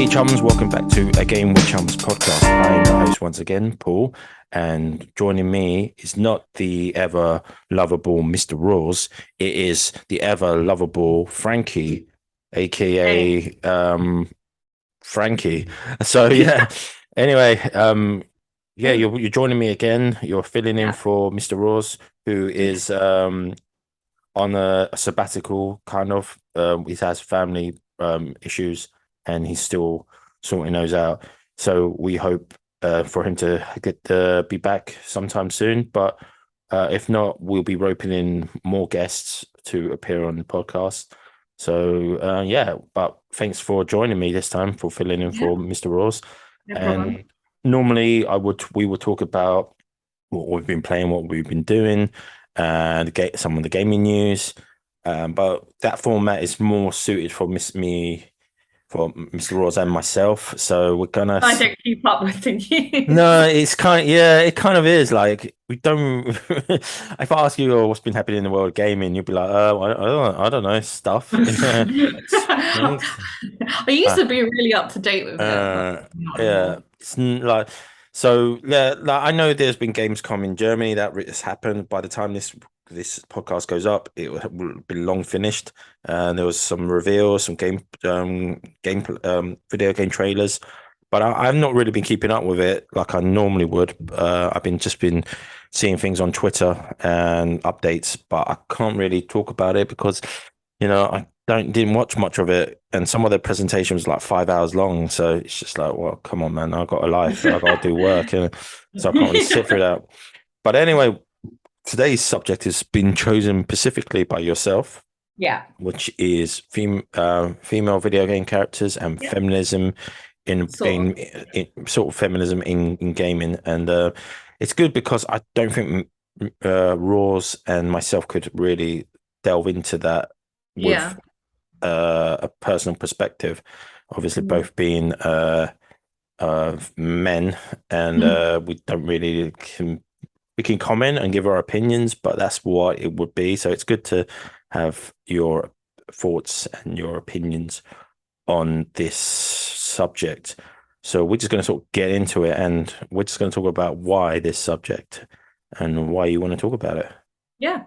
Hey Chums, welcome back to A Game with Chums podcast. I'm the host once again, Paul, and joining me is not the ever lovable Mr. Rose, it is the ever lovable Frankie, Hey. aka Frankie. So yeah, anyway, yeah, you're joining me again. You're filling in Yeah. for Mr. Rose, who Yeah. is on a sabbatical, kind of. He has family issues, and he's still sorting those out. So we hope for him to get be back sometime soon. But if not, we'll be roping in more guests to appear on the podcast. So yeah, but thanks for joining me this time for filling in Yeah. for Mr. Ross. No problem. And normally we would talk about what we've been playing, what we've been doing, and get some of the gaming news. But that format is more suited for for Mr. Ross and myself. So we're gonna. I don't keep up with the No, news. it's yeah, it kind of is. Like we don't. If I ask you, oh, what's been happening in the world of gaming, you'll be like, I don't know, stuff. Thanks. I used to be really up to date with it, but not Yeah, anymore. like so. Yeah, like I know there's been Gamescom in Germany that has happened. By the time this podcast goes up, will be long finished. And there was some reveals, some video game trailers, but I've not really been keeping up with it like I normally would. I've been seeing things on Twitter and updates, but I can't really talk about it because I didn't watch much of it, and some of the presentation was like 5 hours long. So it's just like, well, come on, man, I've got a life, I've got to do work, and so I can't really sit through that. But anyway, today's subject has been chosen specifically by yourself, Yeah. which is female video game characters and Yeah. feminism Sort of. in sort of feminism in gaming, and it's good because I don't think Roars and myself could really delve into that with Yeah. a personal perspective. Obviously, Mhm. both being men, and we don't really we can comment and give our opinions, but that's what it would be. So it's good to have your thoughts and your opinions on this subject. So we're just going to sort of get into it, and we're just going to talk about why this subject and why you want to talk about it. Yeah.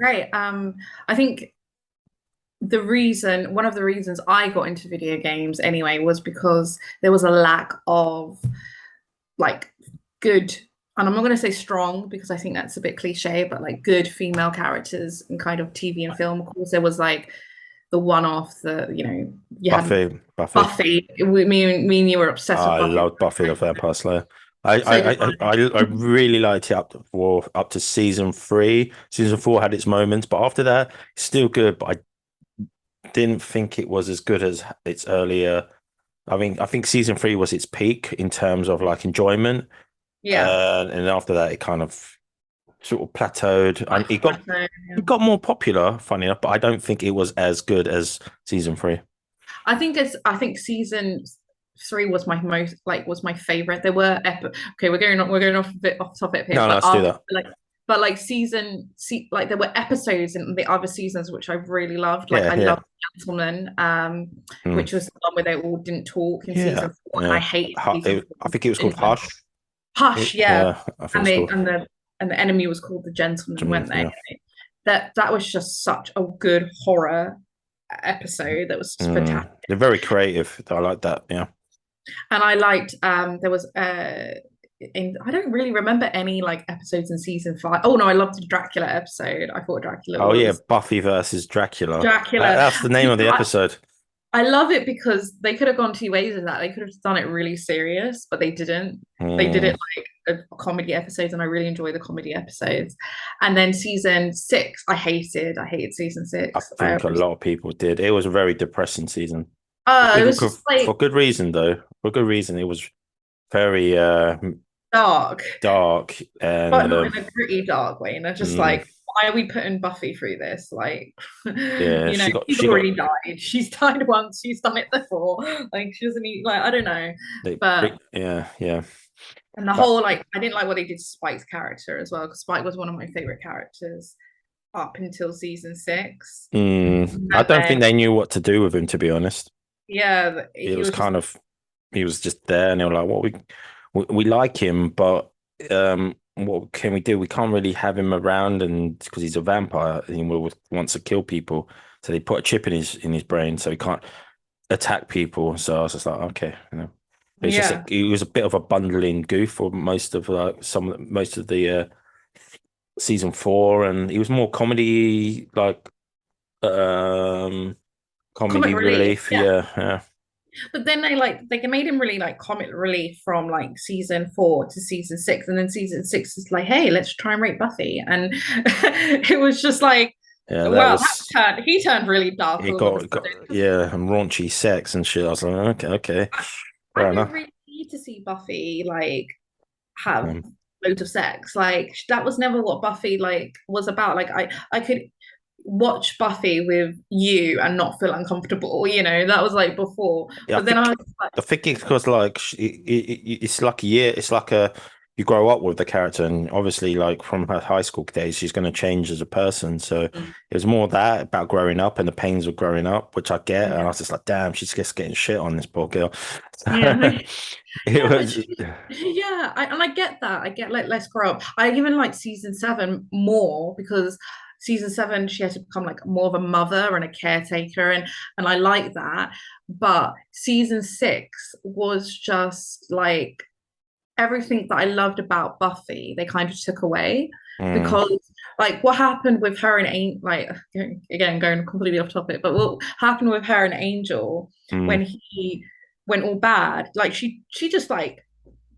Great. I think one of the reasons I got into video games anyway was because there was a lack of like good, and I'm not going to say strong because I think that's a bit cliche, but like good female characters in kind of TV and film. Of course, there was like the one-off that you had Buffy. Buffy. Me and you were obsessed with I Buffy. loved Buffy the Vampire Slayer. I, So I, did I, I. I really liked it up to season three. Season four had its moments, but after that, it's still good. But I didn't think it was as good as its earlier. I mean, I think season three was its peak in terms of like enjoyment, Yeah, and after that, it kind of sort of plateaued. And like Flato, yeah. it got more popular, funny enough, but I don't think it was as good as season three. I think season three was was my favorite. There were okay, we're going off a bit off topic here, No, no, but let's do that. like like there were episodes in the other seasons which I really loved. Like Yeah, I yeah, loved Gentleman, mm, which was the one where they all didn't talk in yeah, season four, and I yeah. hated season I four. think it was called Hush. Hush, yeah, Yeah, I think it's called. and the enemy was called the Gentleman, weren't they? Yeah. That was just such a good horror episode. That was fantastic. They're very creative. I like that. Yeah. And I liked there was I don't really remember any like episodes in season five. Oh no, I loved the Dracula episode. I thought Dracula Oh yeah, was Buffy versus Dracula. Dracula. That's the name of the episode. I love it because they could have gone two ways with that. They could have done it really serious, but they didn't. They did Mm, it like a comedy episodes, and I really enjoy the comedy episodes. And then season six, I hated. I hated season I six. think a lot of people did. It was a very depressing season. It was just For like good reason, though. For good reason, it was very dark. dark But and not in a gritty, dark way. And I just mm, like, why are we putting Buffy through this? Like, yeah. she's already died. She's died once. She's done it before. Like, she doesn't need, like, I don't know. But, yeah, yeah. and the But whole, like, I didn't like what they did to Spike's character as well, because Spike was one of my favorite characters up until season six. I And don't then think they knew what to do with him, to be honest. Yeah, It he was was just kind of he was just there, and they were like, "What we like him, but what can we do? We can't really have him around, and because he's a vampire, and wants to kill people. So they put a chip in his brain, so he can't attack people." So I was just like, okay, you know. But it's just yeah. he was a bit of a bundling goof for most of most of the season four, and he was more comedy um Comic comedy relief. relief. Yeah. Yeah, yeah. But then they made him really like comic relief from like season 4 to season 6, and then season 6 is like, hey, let's try and rate Buffy, and it was just like, Yeah, that well, was he turned really dark it all of a got sudden. yeah, and raunchy sex and shit. I was like, okay, okay, I, I fair didn't enough. really need to see Buffy like have Um, loads of sex. Like that was never what Buffy like was about. Like I could watch Buffy with you and not feel uncomfortable. That was like before. yeah, But then I was like, I think it's because like it's like a year, it's like a you grow up with the character, and obviously like from her high school days, she's going to change as a person. So it mm, was more that about growing up and the pains of growing up, which I get. And I yeah, was just like, damn, she's just getting shit on this poor girl. yeah. It Yeah, but was, she, yeah, and I get that. I get like let's grow up. I even like season 7 more because season 7 she had to become like more of a mother and a caretaker, and I like that. But season 6 was just like everything that I loved about Buffy, they kind of took away mm, because like what happened with her and like again going completely off topic, but what happened with her and Angel mm. when he went all bad, like she just like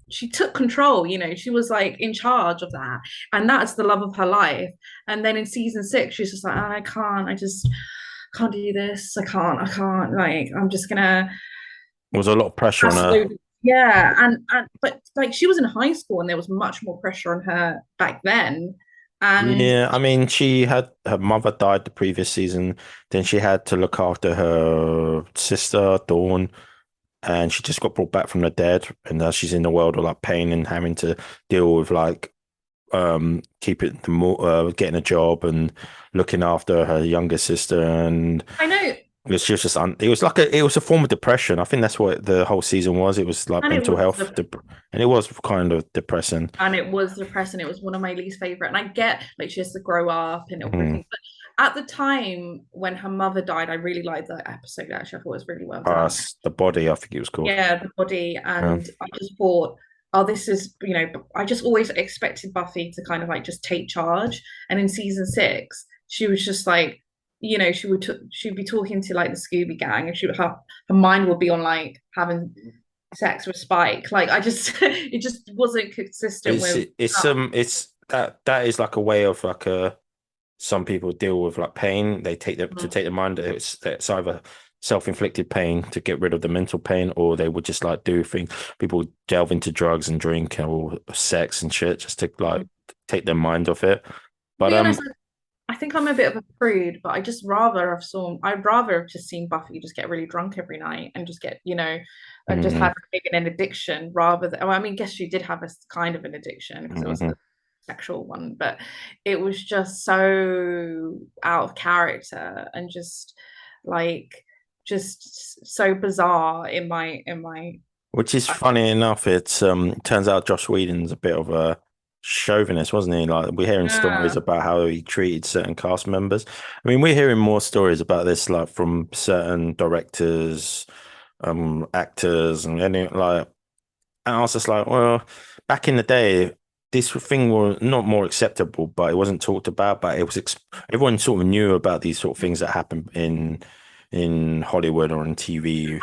she took control, she was like in charge of that, and that's the love of her life. And then in season 6 she's just like, I can't, I just can't do this, I can't, like I'm just gonna There was a lot of pressure on her. absolutely. Yeah, and but like she was in high school and there was much more pressure on her back then. And Yeah, I mean, she had her mother died the previous season. Then she had to look after her sister, Dawn, and she just got brought back from the dead. And now she's in the world of like pain and having to deal with like keeping the more getting a job and looking after her younger sister. And I know, she was just it was like it was a form of depression. I think that's what the whole season was. It was like and it mental was health, the and it was kind of depressing. and it was depressing. It was one of my least favorite. And I get like she has to grow up and Mm. everything. But at the time when her mother died, I really liked that episode. Actually, I thought it was really well done. The body, I think it was called. Yeah, the body. Yeah. And I just thought, oh, this is, I just always expected Buffy to kind of like just take charge. And in season 6, she was just like, she'd be talking to like the Scooby Gang, and her mind would be on like having sex with Spike. Like I just, it just wasn't consistent with. It's that is like a way of like some people deal with like pain. They take the mind. It's either self-inflicted pain to get rid of the mental pain, or they would just like do things. People delve into drugs and drink or sex and shit just to like take their mind off it. To But be honest, I think I'm a bit of a prude, but I'd rather have just seen Buffy just get really drunk every night and just get, and just mm, have maybe an addiction rather than, well, I mean, I guess she did have a kind of an addiction because it was mm. a sexual one, but it was just so out of character and like, just so bizarre in my, Which is funny enough. It turns out Josh Whedon's a bit of a chauvinist, wasn't he? Like we're hearing stories yeah. about how he treated certain cast members. I mean, we're hearing more stories about this, like from certain directors, actors, and any like. And I was just like, well, back in the day, this thing was not more acceptable, but it wasn't talked about. But it was everyone sort of knew about these sort of things that happen in Hollywood or in TV.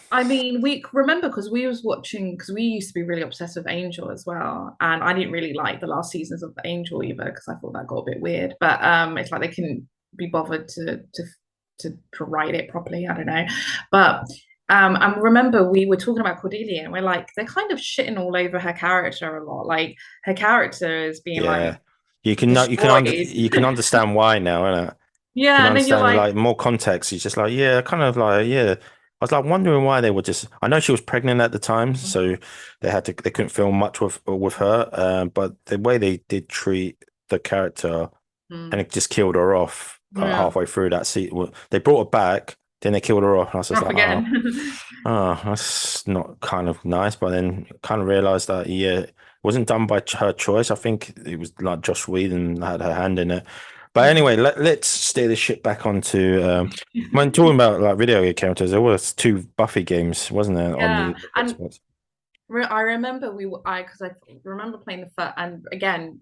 I mean, we remember because we was watching because we used to be really obsessed with Angel as well, and I didn't really like the last seasons of Angel either because I thought that got a bit weird. But it's like they couldn't be bothered to write it properly. I don't know, but I remember we were talking about Cordelia, and we're like they're kind of shitting all over her character a lot. Like her character is being like Yeah, you can know destroyed. you can understand why now, innit? You can Yeah, and then you're understand like, like more context. He's just like, yeah, kind of like, yeah. I was like wondering why they were just. I know she was pregnant at the time, so they couldn't film much with her. But the way they did treat the character, and mm, it just killed her off yeah, halfway through that season. They brought her back, Then they killed her off. And I was just Off like, oh, again. oh, that's not kind of nice. But then kind of realized that, yeah, it wasn't done by her choice. I think it was like Joss Whedon had her hand in it. But Mm. anyway, let's steer this shit back onto when talking about like video game characters, there was two Buffy games, wasn't there, on Yeah, the and Xbox? I remember because I remember playing the first, and again,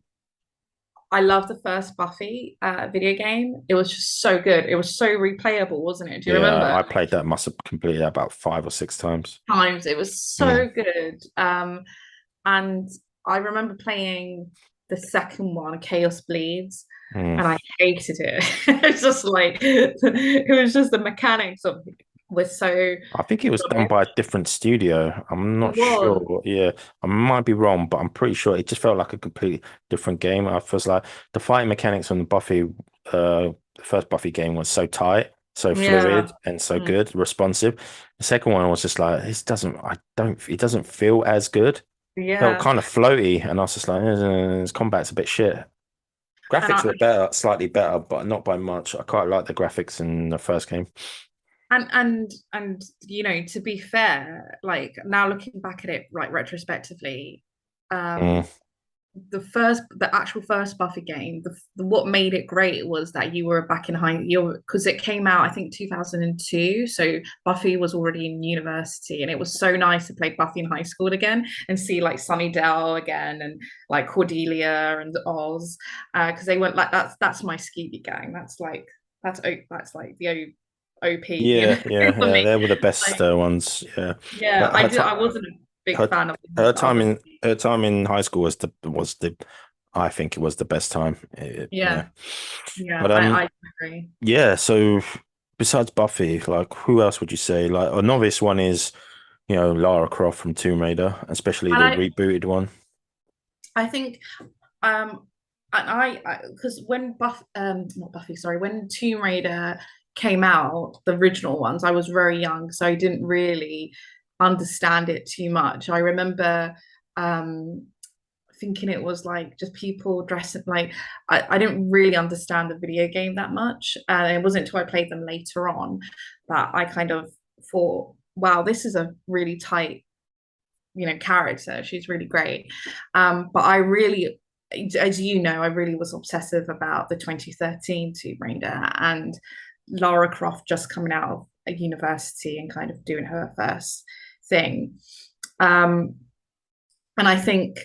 I love the first Buffy video game. It was just so good. It was so replayable, wasn't it? Do you Yeah, remember? I played that, must have completed that about 5 or 6 times. Times it was Mm, so good. And I remember playing the second one, Chaos Bleeds, mm. and I hated it. It's just like it was just the mechanics of it was so I think it was done by a rubbish. different studio. I'm It not was, sure. Yeah, I might be wrong, but I'm pretty sure it just felt like a completely different game. I was like the fighting mechanics on the the first Buffy game was so tight, so yeah, fluid, and so mm, good, responsive. The second one was just like it doesn't feel as good. Felt yeah. kind of floaty, and I was just like, this combat's a bit shit. And Graphics I were better, slightly better, but not by much. I quite like the graphics in the first game. and to be fair, like now looking back at it, like retrospectively, Mm. um, the actual first Buffy game, what made it great was that you were back in high, you because it came out I think 2002, so Buffy was already in university, and it was so nice to play Buffy in high school again and see like Sunnydale again and like Cordelia and Oz, because they went like that's my Scooby gang. That's like the OP, Yeah, yeah, for yeah. me. They were the best Like, ones. Yeah, yeah, her I wasn't a big her fan of her the other. her time in high school was the I think it was the best time. Yeah, Yeah, yeah, but I agree. yeah. So besides Buffy, like who else would you say? Like a novice one is Lara Croft from Tomb Raider, especially And the rebooted one. I think and because when not Buffy, sorry, when Tomb Raider came out, the original ones, I was very young, so I didn't really understand it too much. I remember um thinking it was like just people dressing like I didn't really understand the video game that much, and it wasn't until I played them later on that I kind of thought, wow, this is a really tight character. She's really great. But I really, as you know, I really was obsessive about the 2013 Tomb Raider and Lara Croft just coming out of a university and kind of doing her first thing. um and I think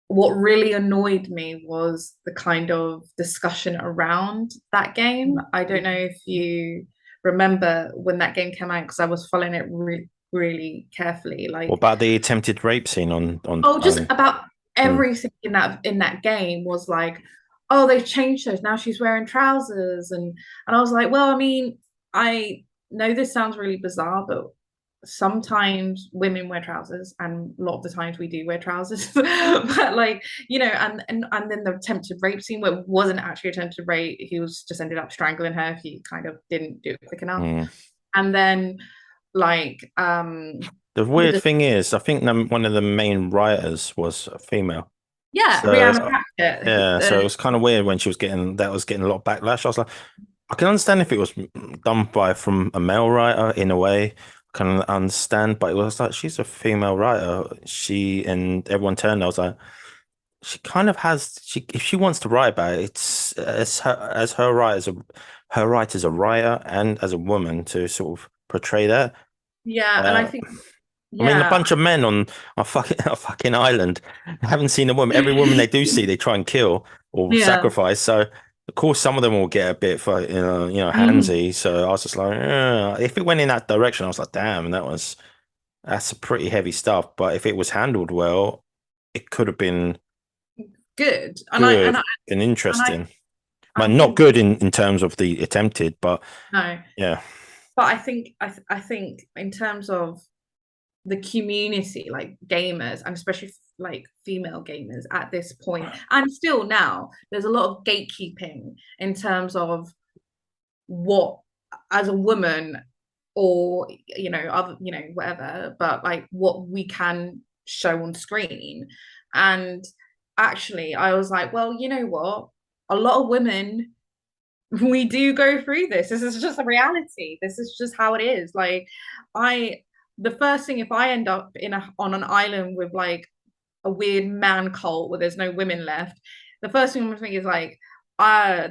what really annoyed me was the kind of discussion around that game. I don't know if you remember when that game came out, because I was following it really carefully. What Like, about the attempted rape scene on oh, just about mm, everything in that game was like, oh, they've changed those. Now she's wearing trousers, and I was like, well, I mean, I know this sounds really bizarre, but sometimes women wear trousers, and a lot of the times we do wear trousers. But like, and then the attempted rape scene where it wasn't actually attempted rape, he was just ended up strangling her if he kind of didn't do it quick enough. mm. And then like The with weird the thing is, I think one of the main writers was a female. yeah, So Rihanna Packett. yeah, so it was kind of weird when she was getting a lot of backlash. I was like, I can understand if it was done by from a male writer in a way, I can understand, but it was like she's a female writer. She and everyone turned. I was like, she kind of has. She if she wants to write about it, it's as her right as her right as a writer and as a woman to sort of portray that. Yeah, and I Uh, think I mean, a yeah, bunch of men on a fucking island haven't seen a woman. Every woman they do see, they try and kill or yeah. sacrifice. So, of course, some of them will get a bit, Mhm. handsy. So I was just like, if it went in that direction, I was like, damn, that's a pretty heavy stuff. But if it was handled well, it could have been Good. And I and good I and and I interesting. Well, I not think good in terms of the attempted, but no, yeah. but I think in terms of the community, like gamers, and especially like female gamers at this point, and still now, there's a lot of gatekeeping in terms of what, as a woman, or other, whatever, but like what we can show on screen. And actually I was like, well, you know what, a lot of women we do go through this. This is just a reality. This is just how it is. Like, I, the first thing, if I end up in a on an island with like a weird man cult where there's no women left, the first thing I'm gonna think is like,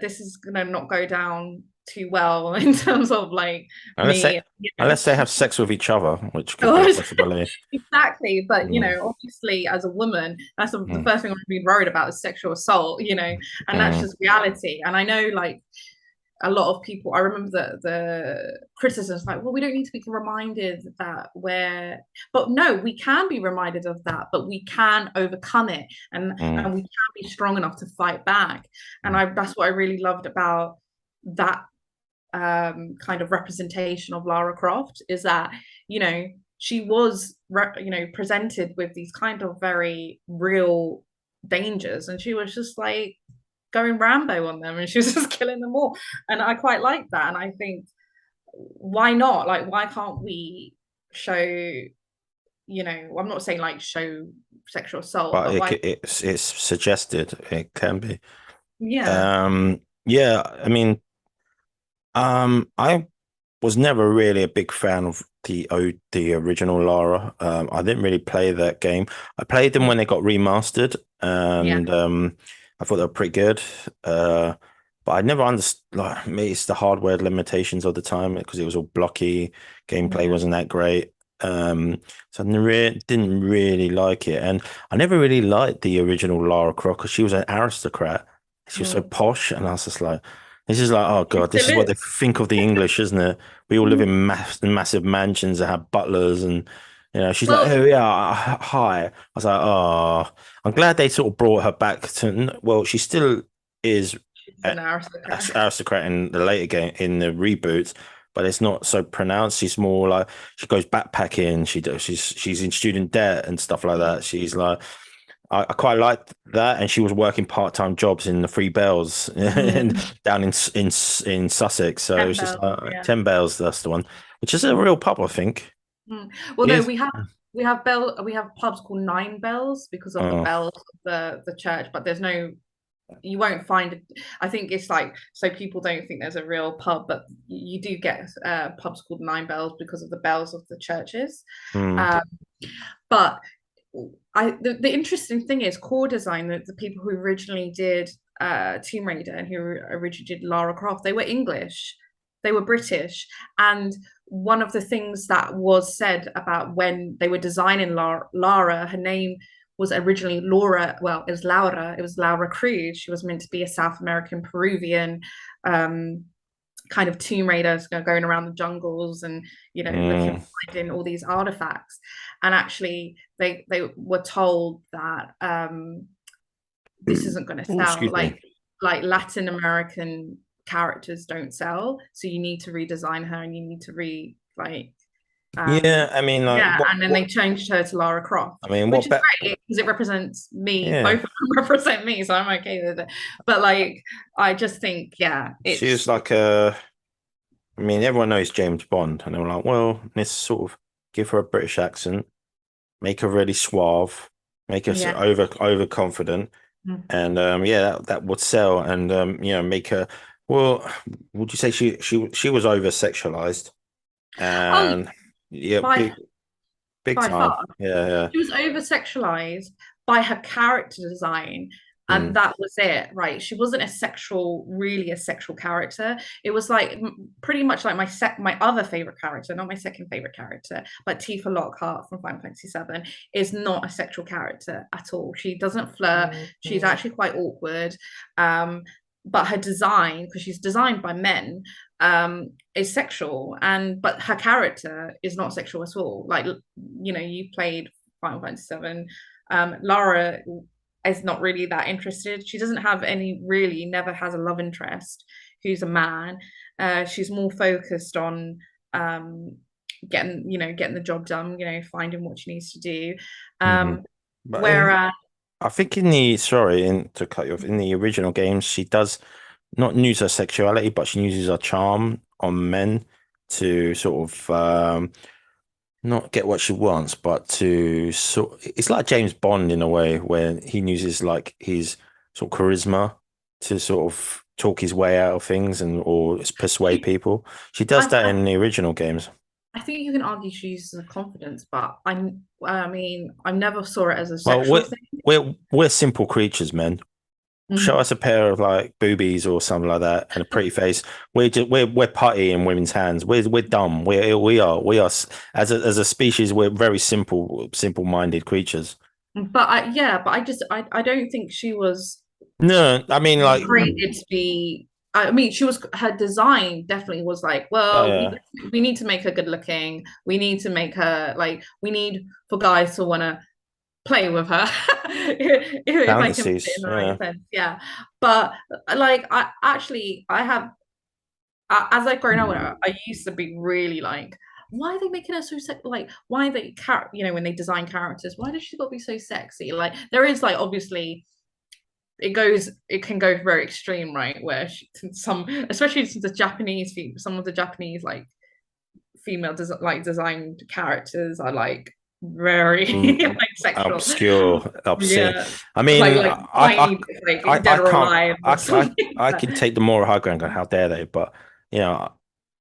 this is gonna not go down too well in terms of like Unless they me, you know. unless they have sex with each other, which could be a possibility. Exactly, but you Mm, know, obviously, as a woman, that's the mm, first thing I'm be worried about is sexual assault, you know, and that's mm, just reality. And I know, like, a lot of people, I remember the criticisms like, well, we don't need to be reminded that we're, but no, we can be reminded of that, but we can overcome it, mm, and we can be strong enough to fight back. And mm. I that's what I really loved about that kind of representation of Lara Croft, is that, you know, she was you know, presented with these kind of very real dangers, and she was just like going Rambo on them, and she was just killing them all. And I quite like that. And I think, why not? Like, why can't we show, you know, I'm not saying like show sexual assault, But but why? it's suggested it can be. Yeah. Yeah, I mean, I was never really a big fan of the original Lara. I didn't really play that game. I played them when they got remastered, Yeah. and I thought they were pretty good. But I never understood, like, maybe it's the hardware limitations of the time because it was all blocky. Gameplay Yeah. wasn't that great. So didn't really like it, and I never really liked the original Lara Croft because she was an aristocrat. She was so Mm. posh, and I was just like. It's just like, oh She God, this still is what they is. think of the English, isn't it? We all live in massive mansions that have butlers, and she's like, Well, oh yeah, hi. I was like, oh, I'm glad they sort of brought her back to. Well, she still is she's a- an aristocrat. aristocrat in the later game in the reboots, but it's not so pronounced. She's more like she goes backpacking. She's in student debt and stuff like that. She's like. I quite liked that, and she was working part-time jobs in the Three Bells and Mm. down in Sussex. So it's just Campbell, like yeah. 10 Bells. That's the one, which is a real pub, I think. Mm. Well, no, Yes. we have pubs called Nine Bells because of the Oh, bells of the church, but there's no, you won't find it. I think it's like, so people don't think there's a real pub, but you do get pubs called Nine Bells because of the bells of the churches. hmm, Um, but the interesting thing is core design, the people who originally did Tomb Raider and who originally did Lara Croft, they were English, they were British. And one of the things that was said about when they were designing Lara, her name was originally Laura. Well, it was Laura. It was Laura Cruz. She was meant to be a South American Peruvian kind of tomb raiders going around the jungles and, you know, looking, hmm. finding all these artifacts. And actually they were told that this isn't going to Oh, sell, excuse me. like Latin American characters don't sell, so you need to redesign her, and you need to Yeah, I mean, like, yeah. And then they changed her to Lara Croft, I mean, which what? is great because it represents me. Yeah, Both of them represent me, so I'm okay with it. But like, I just think, yeah, she was it's like a. I mean, everyone knows James Bond, and they were like, well, let's sort of give her a British accent, make her really suave, make her yeah. overconfident. And yeah, that would sell, and make her. Well, would you say she was over sexualized? Oh, And yeah, by big by far. time. Yeah, yeah. She was over sexualized by her character design. And Mm, that was it, right? She wasn't really a sexual character. It was like pretty much like my other favorite character, not my second favorite character, but Tifa Lockhart from Final Fantasy VII is not a sexual character at all. She doesn't flirt. She's actually quite awkward. But her design, because she's designed by men, is sexual, and but her character is not sexual at all. Like, you know, you played Final Fantasy VII. Lara is not really that interested. She doesn't have any, really never has a love interest who's a man. She's more focused on getting the job done, finding what she needs to do. mm. Um, But whereas I think in the sorry, to cut you off, in the original games, she does not use her sexuality, but she uses her charm on men to sort of not get what she wants, but to sort. It's like James Bond in a way, where he uses like his sort of charisma to sort of talk his way out of things and or persuade people. She does I, that I, in the original games. I think you can argue she uses confidence, but I mean, I never saw it as a Well, sexual thing. we're simple creatures, man. Show Mhm. us a pair of like boobies or something like that and a pretty face. We're putty in women's hands. We're dumb. As a species, we're very simple minded creatures. But I don't think she was No, I mean like created to be. I mean, she was her design definitely was like, well, yeah, we need to make her good looking. We need to make her like we need for guys to want to play with her, if I can put it in fantasies. the right Yeah. sense. Yeah, but like I have as I've grown older, I used to be really like, why are they making her so like why are they when they design characters, why does she got to be so sexy? Like there is like obviously it can go very extreme, right? Where some especially since some of the Japanese like female like designed characters are like very Mm, like sexual. obscure, obscene. Yeah. I mean, Like tiny like I dead or can't. alive or something. I can take the moral high ground. Going, how dare they? But you know,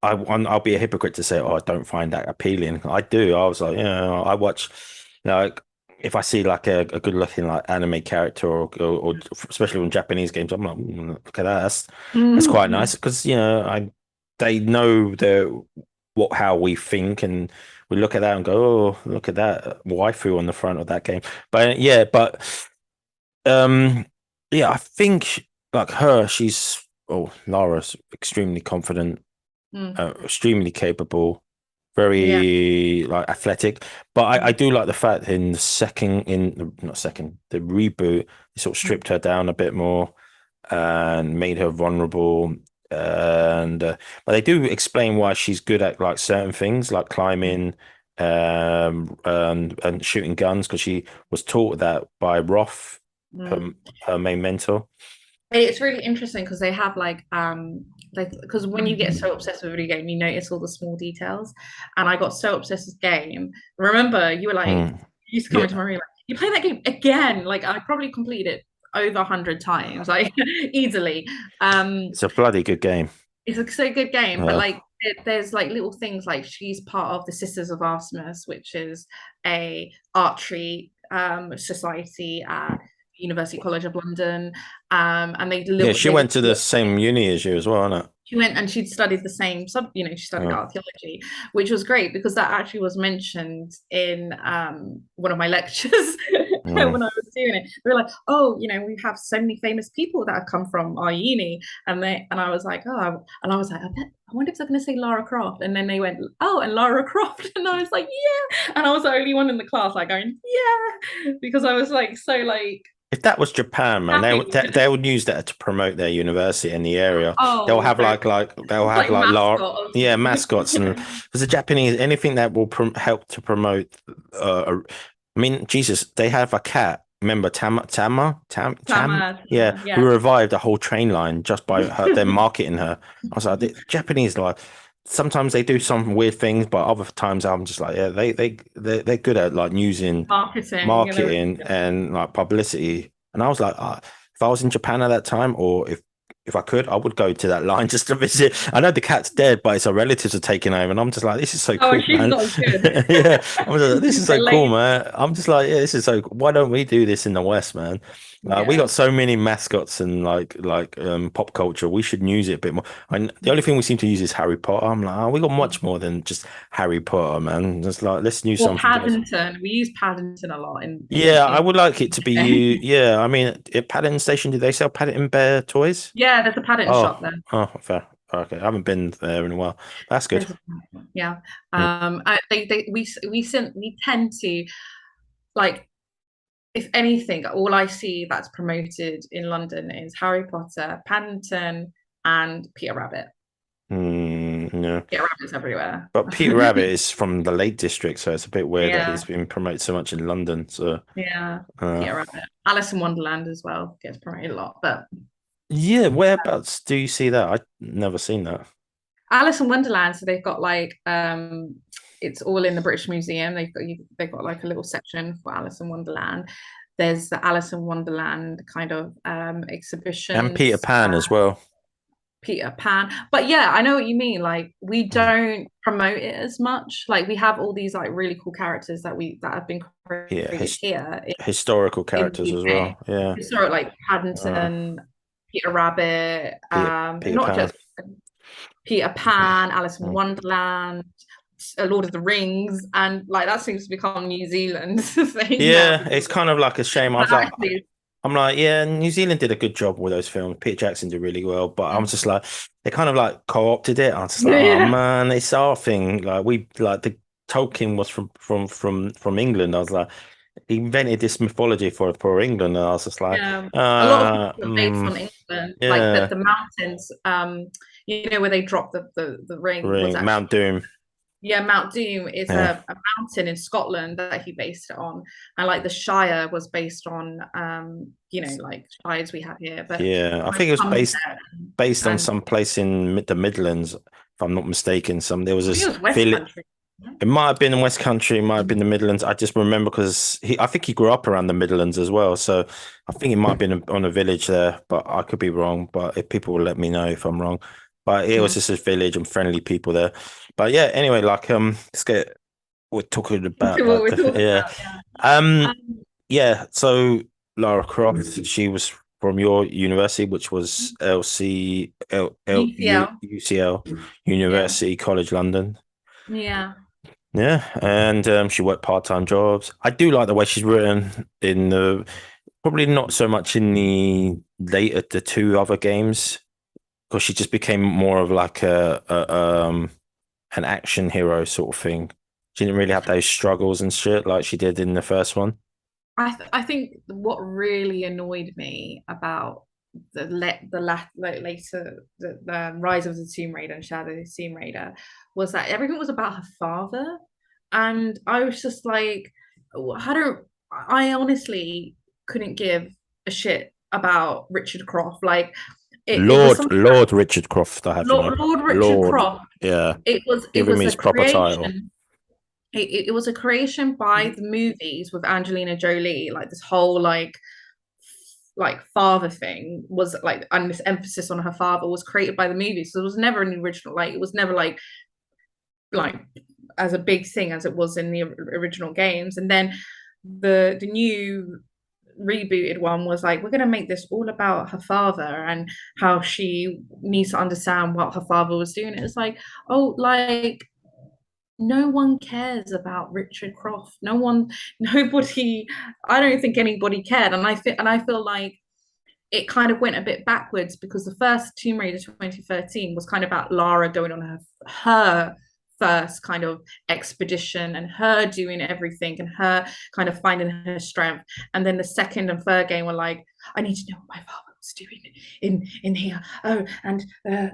I'll be a hypocrite to say, oh, I don't find that appealing. I do. I was like, I watch, like, if I see like a good looking like anime character or especially in Japanese games, I'm like, look at that. That's quite nice because I they know what how we think and we look at that and go, oh, look at that waifu on the front of that game. But um, yeah, I think like her, Lara's extremely confident, Mm. extremely capable, Yeah. very like athletic. But I Mm. do like the fact in not second, the reboot, they sort of Mm. stripped her down a bit more and made her vulnerable. And but they do explain why she's good at like certain things, like Mm. climbing, and shooting guns, because she was taught that by Roth, her, Mm. her main mentor. It's really interesting because they have like because when you get so obsessed with a video game, you notice all the small details. And I got so obsessed with this game. Remember, you were like, Mm. you used to come into Yeah, my room, like, you play that game again. Like I probably completed it over 100 times, like easily. Um, it's a bloody good game. it's a so good game, but Uh, like there's like little things like she's part of the Sisters of Artemis, which is a archery society at University College of London. And yeah, she they went to the same uni as you as well, isn't it? she went and she'd studied the same she studied Uh, archaeology, which was great because that actually was mentioned in one of my lectures when mm. I was doing it. They were like, oh, we have so many famous people that have come from our uni. And I was like, oh, and I was like, I wonder if they're going to say Lara Croft. And then they went, oh, and Lara Croft. And I was like, yeah. And I was the only one in the class like going, yeah, because I was like, so like If that was Japan, man, happy. they would use that to promote their university in the area. They'll Oh, have very they'll have like like mascot of yeah, mascots, and because the Japanese, anything that will help to promote. I mean, Jesus, they have a cat. Remember Tam? Tama, Yeah, who yeah. revived a whole train line just by them marketing her. I was like, the Japanese, like, sometimes they do some weird things, but other times I'm just like, yeah, they're good at like using Marketing, marketing and like publicity. And I was like, if I was in Japan at that time, or if I could, I would go to that line just to visit. I know the cat's dead, but its relatives are taking over, and I'm just like, this is so oh, and cool, she's man. not as good. Yeah, I'm just like, this is so They're cool, lazy. man. I'm just like, yeah, this is so. Why don't we do this in the West, man? We Yeah. got so many mascots and pop culture. We should use it a bit more. And the only thing we seem to use is Harry Potter. I'm like, we got much more than just Harry Potter, man. Just like let's use Or something else. Paddington. We use Paddington a lot Yeah, I in would like it to be you. Yeah, I mean, at Paddington Station, do they sell Paddington Bear toys? yeah, there's a Paddington Oh, shop there. oh, fair. Okay, I haven't been there in a while. That's good. There's yeah. Mm. We tend to like if anything, all I see that's promoted in London is Harry Potter, Paddington, and Peter Rabbit. Yeah. Peter Rabbit's everywhere. But Peter Rabbit is from the Lake District, so it's a bit weird that Yeah. he's been promoted so much in London. So, Yeah, uh, Peter Rabbit. Alice in Wonderland as well gets promoted a lot, but yeah, whereabouts do you see that? I've never seen that. Alice in Wonderland. So they've got like it's all in the British Museum. They've got like a little section for Alice in Wonderland. There's the Alice in Wonderland kind of And Peter exhibitions. Pan as well. Peter Pan. But yeah, I know what you mean. Like we Mm. don't promote it as much. Like we have all these like really cool characters that have been Yeah, created here historical in characters the as UK. well. Yeah, Sort of like uh, Paddington, Peter Rabbit, Peter not Pan. just Peter Pan, Alice in Mm. Wonderland, Lord of the Rings, and like that seems to become New Zealand's thing now Yeah, because it's kind of like a shame. but actually I'm like, yeah, New Zealand did a good job with those films. Peter Jackson did really well, but I was just like, they kind of like co-opted it. I was just like, oh yeah. man, it's our thing. Like we like the Tolkien was from England. I was like, he invented this mythology for England, and I was just like, Yeah, a lot of things are based mm, on England, like yeah, the mountains. Where they drop the ring was Ring, actually Mount Doom. yeah, Mount Doom is Yeah, a mountain in Scotland that he based it on, and like the Shire was based on like shires we have here, but yeah. I when think it it was comes based there based on and some place in the Midlands, if I'm not mistaken. There was I think this it was West village. Country. It might have been in West Country, it might have been the Midlands. I just remember because I think he grew up around the Midlands as well. So I think it might have been on a village there, but I could be wrong. But if people will let me know if I'm wrong. But it was Mm. just a village and friendly people there. But yeah, anyway, like let's get we're talking about What like we're talking yeah. about, yeah. Um Um, yeah, so Lara Croft, she was from your university, which was UCL, UCL yeah, University College London. yeah. Yeah, and she worked part-time jobs. I do like the way she's written in the probably not so much in the two other games because she just became more of like a an action hero sort of thing. She didn't really have those struggles and shit like she did in the first one. I think what really annoyed me about later the Rise of the Tomb Raider and Shadow of the Tomb Raider was that everything was about her father, and I was just like, I don't, I honestly couldn't give a shit about Richard Croft. Like it was something Lord Richard Croft, I have, you know. Lord Richard Lord. Croft. Yeah. It Give him was a his proper title. creation it was a creation by the movies with Angelina Jolie, like this whole like father thing was like, and this emphasis on her father was created by the movies. So it was never an original, like it was never like as a big thing as it was in the original games. And then the new rebooted one was like, we're going to make this all about her father and how she needs to understand what her father was doing. It's like, oh, like no one cares about Richard Croft. No one, nobody. I don't think anybody cared, and I feel like it kind of went a bit backwards because the first Tomb Raider 2013 was kind of about Lara going on her first kind of expedition and her doing everything and her kind of finding her strength. And then the second and third game were like, I need to know what my father was doing in here. Oh, and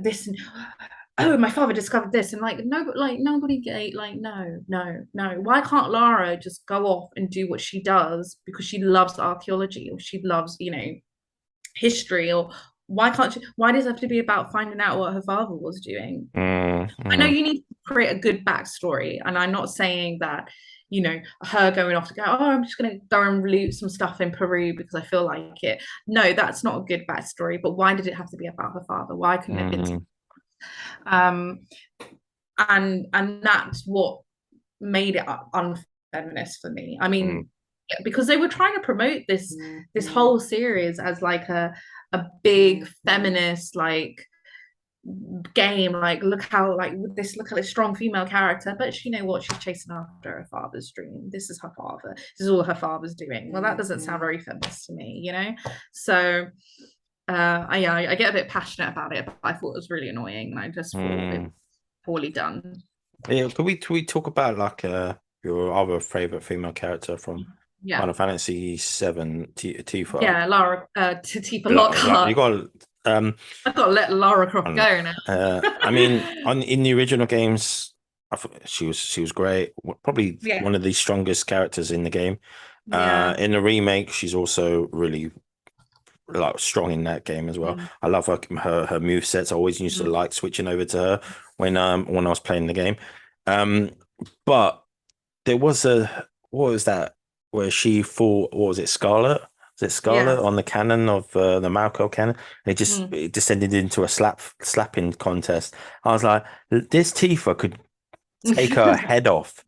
this and oh, my father discovered this, and like no, like nobody gave, like no. Why can't Lara just go off and do what she does because she loves archaeology or she loves, history, or why can't she, why does it have to be about finding out what her father was doing? Mm, I know mm, you need to create a good backstory, and I'm not saying that, her going off to go, oh, I'm just going to go and loot some stuff in Peru because I feel like it. No, that's not a good backstory. But why did it have to be about her father? Why couldn't it have been? mm, Um, and that's what made it unfeminist for me. I mm, mean, because they were trying to promote this whole series as like a big feminist like game, like look how like look at this strong female character, but you know what, she's chasing after her father's dream. This is her father, this is all her father's doing. Well, that doesn't sound very feminist to me, so I get a bit passionate about it, but I thought it was really annoying and I just thought it was mm. poorly done. Yeah, could we talk about like your other favorite female character from Yeah, Final Fantasy VII, Tifa? yeah, Lara, Tifa You Lockhart. got I've got to let Lara Croft on, go now. I mean, on in the original games, she was great. Probably Yeah, one of the strongest characters in the game. yeah. In the remake, she's also really like strong in that game as well. Mm, I love her move sets. I always used to mm. like switching over to her when I was playing the game. Um, but there was a what was that where she fought? What was it? Scarlet? Was Is it Scarlet Yes. on the cannon of the Malco cannon? Mm. It descended into a slapping contest. I was like, this Tifa could take her head off,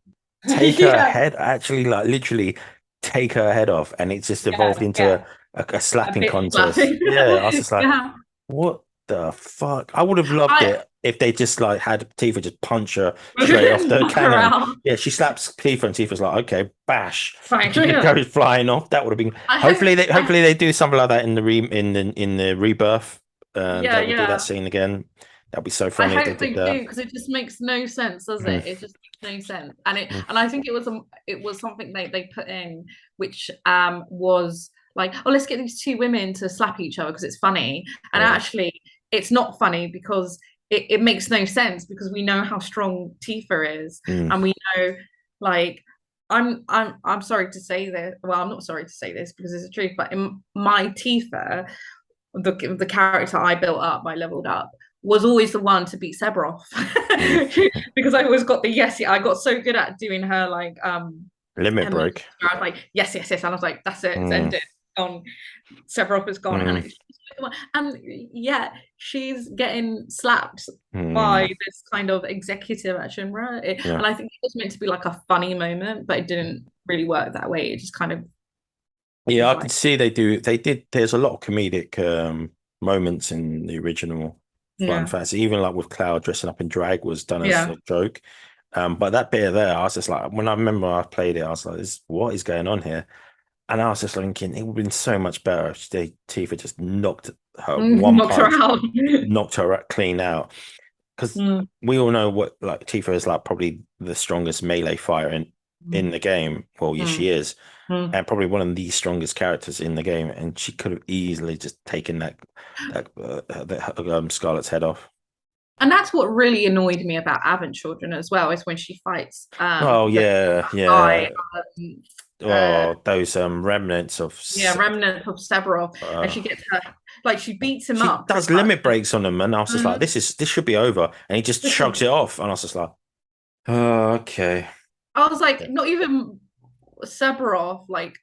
take her Yeah. head, actually, like literally take her head off, and it just Yeah. evolved into Yeah. a A slapping bit contest. slapping. Yeah, I was just like, Yeah. what the fuck? I would have loved I it if they just like had Tifa just punch her straight off the knock her cannon. out. Yeah, she slaps Tifa, and Tifa's like, okay, bash. Right. She just Yeah. goes flying off. That would have been. I hope. Hopefully they do something like that in the rebirth. Yeah. They would do that Yeah. scene again. That'd be so I funny if they hope did they do that. because it just makes no sense, does Mhm, it? It just makes no sense. And mhm, I think it was something they put in which was like, oh, let's get these two women to slap each other because it's funny. And mhm, actually it's not funny because it makes no sense because we know how strong Tifa is mhm, and we know like I'm sorry to say this. Well, I'm not sorry to say this because it's the truth, but in my Tifa, the character I built up, I leveled up, was always the one to beat Sephiroth mhm. because I always got the yes. I got so good at doing her like Limit her moves. break. I was like yes, yes, yes, and I was like that's it, it's Mm, ended. Gone. Sephiroth is gone, mm, and yeah, she's getting slapped by mm. this kind of executive at Shinra, Yeah. and I think it was meant to be like a funny moment, but it didn't really work that way. It just kind of Yeah, was I can like see they do. They did. There's a lot of comedic moments in the original Final yeah, Fantasy. Even like with Cloud dressing up in drag was done as yeah. a joke. But that bit there, I was just like, when I remember I played it, I was like, what is going on here? And I was just thinking, it would have been so much better if Tifa just knocked her one Knocked her punch, out. knocked her clean out. Because Mm. we all know what like Tifa is like probably the strongest melee fighter in the game. Well, yeah, Mm. she is, Mm. and probably one of the strongest characters in the game. And she could have easily just taken Scarlet's head off. And that's what really annoyed me about Avon Children as well, is when she fights Oh the yeah, guy, yeah. uh, Oh, those remnants of yeah, remnant of Sephiroth, and uh, she gets her like she beats him she up pretty does much. limit breaks on them, and I was just like, Mhm. this should be over, and he just This is, shrugs it off, and I was just like, oh, okay. I was like, not even Sephiroth like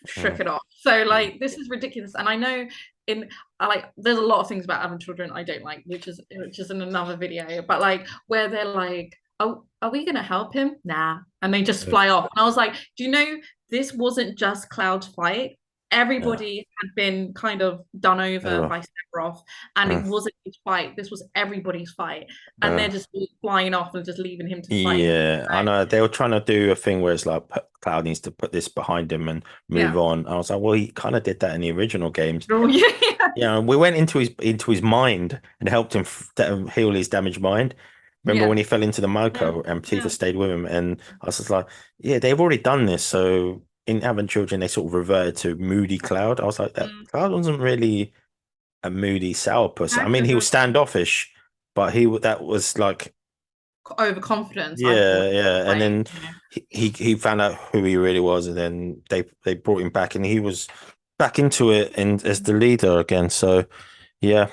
shook Mm, it off. So mm, like this is ridiculous. And I know in I like there's a lot of things about Avon Children I don't like, which is in another video, but like where they're like, oh, are we gonna help him? Nah. And they just mm, fly off. And I was like, do you know this wasn't just Cloud's fight? yeah. Everybody had been kind of done over Uh, by Sephiroth, and it mm, wasn't his fight. This was everybody's fight, and uh. they're just flying off and just leaving him to fight him. Yeah, I know they were trying to do a thing where it's like Cloud needs to put this behind him and move Yeah. on. I was like, well, he kind of did that in the original games. Oh yeah. Yeah, we went into his mind and helped him heal his damaged mind. Remember when Yeah. he fell into the Yeah. Moko and Tifa Yeah. stayed with him, and I was just like, yeah, they've already done this. So in Having Children, they sort of reverted to moody Cloud. I was like, that Mm. Cloud wasn't really a moody sourpuss. I mean, he was Actively standoffish, but that was like. overconfidence, I call Yeah, it. yeah, and Like, then he found out who he really was, and then they brought him back, and he was back into it and as the leader again. So yeah,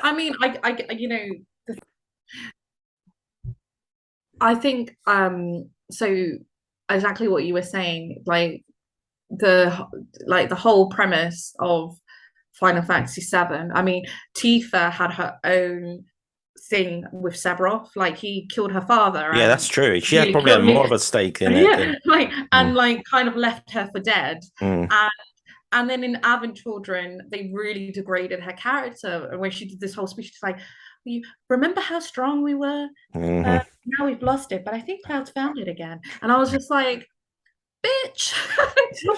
I mean, you know, I think so exactly what you were saying, the the whole premise of Final Fantasy VII. I mean, Tifa had her own thing with Sephiroth. Like he killed her father yeah, and that's true. She had nearly probably had killed more me. of a stake in it Yeah, than. like and Mm, like kind of left her for dead. mm, And then in Avon Children, they really degraded her character. And when she did this whole speech, she's like, you remember how strong we were? mhm. Now we've lost it, but I think Cloud's found it again. And I was just like, bitch,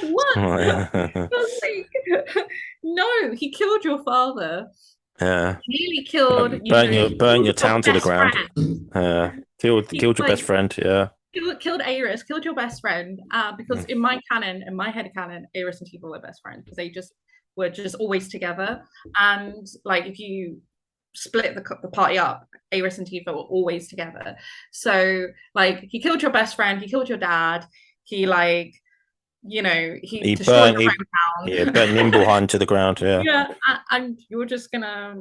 what? Oh, I yeah, was like, no, he killed your father. yeah. Nearly killed, you know, he Burn killed your your town to the best ground. friend. He Killed your best like friend. Yeah. killed Aerith, killed your best friend. Because Mm, in my canon, in my head canon, Aerith and Tifa were best friends because they just were just always together. And like if you split the party up, Aerith and Tifa were always together. So like he killed your best friend, he killed your dad, he like you know he He destroyed burnt your yeah, hometown. burnt Nimblehorn to the ground. Yeah, Yeah, and you're just gonna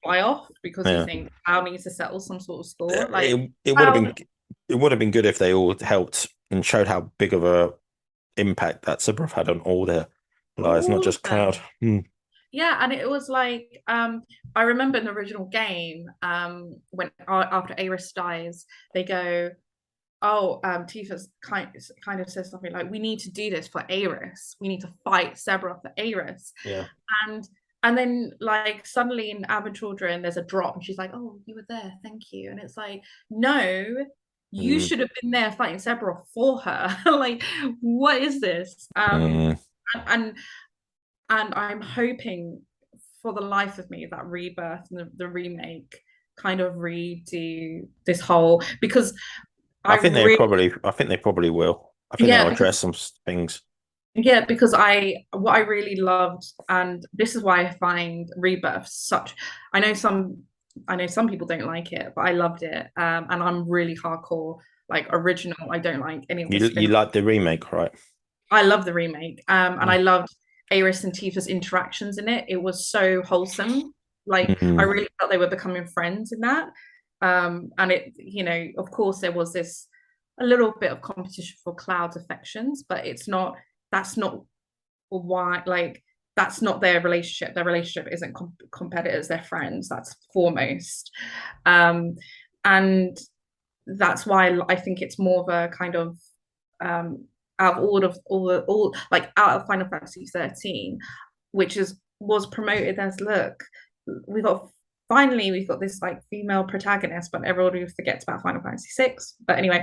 fly off because you yeah. think Cloud needs to settle some sort of score. Like It would have been Cloud, good if they all helped and showed how big of a impact that Subrov had on all the Like it's not all of just Cloud. them. Yeah, and it was like I remember in the original game, when after Aerys dies, they go, oh, Tifa's kind of says something like, "We need to do this for Aerys. We need to fight Sephiroth for Aerys." Yeah. And and then like suddenly in Avid Children, there's a drop, and she's like, "Oh, you were there, thank you." And it's like, no, you Mm, should have been there fighting Sephiroth for her. Like, what is this? mm. And and I'm hoping for the life of me that Rebirth and the remake kind of redo this whole, because I really, I think they probably will. I think they'll yeah, address because some things. yeah, because what I really loved, and this is why I find Rebirth such, I know some I know some people don't like it, but I loved it. And I'm really hardcore, like original. I don't like any of the You spin. like the remake, right? I love the remake. And Mm. I loved Aerys and Tifa's interactions in it. It was so wholesome. Like I Mm. really felt they were becoming friends in that. And it, of course there was this a little bit of competition for Cloud's affections, but that's not why, like, that's not their relationship. Their relationship isn't competitors, they're friends. That's foremost. Um, and that's why I think it's more of a kind of um out of all like out of Final Fantasy 13, which is was promoted as, look, we got we've got this like female protagonist, but everybody forgets about Final Fantasy 6. But anyway,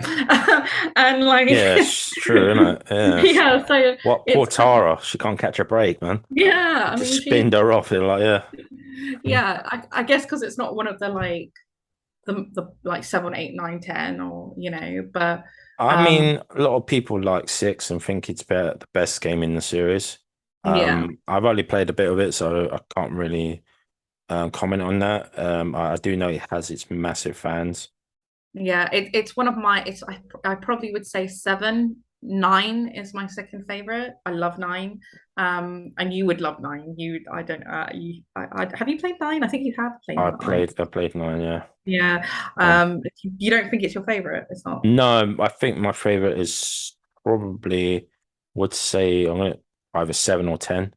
and like Yeah, it's true, isn't it? Yeah. yeah, so What poor it's kind of, Tara? She can't catch a break, man. yeah, They I just mean she, spinned her off. They're like, yeah. Mm. yeah, I guess because it's not one of the like the like 7, 8, 9, 10, or but I um mean, a lot of people like six and think it's the best game in the series. yeah. I've only played a bit of it, so I can't really comment on that. I do know it has its massive fans. Yeah, it's one of my, I probably would say 7. 9 is my second favorite. I love 9. And you would love 9. I don't have you played 9? I think you have played 9. I played nine, yeah. Yeah. Um, You don't think it's your favorite? It's not. no, I think my favorite is probably would say I'm gonna either seven or ten.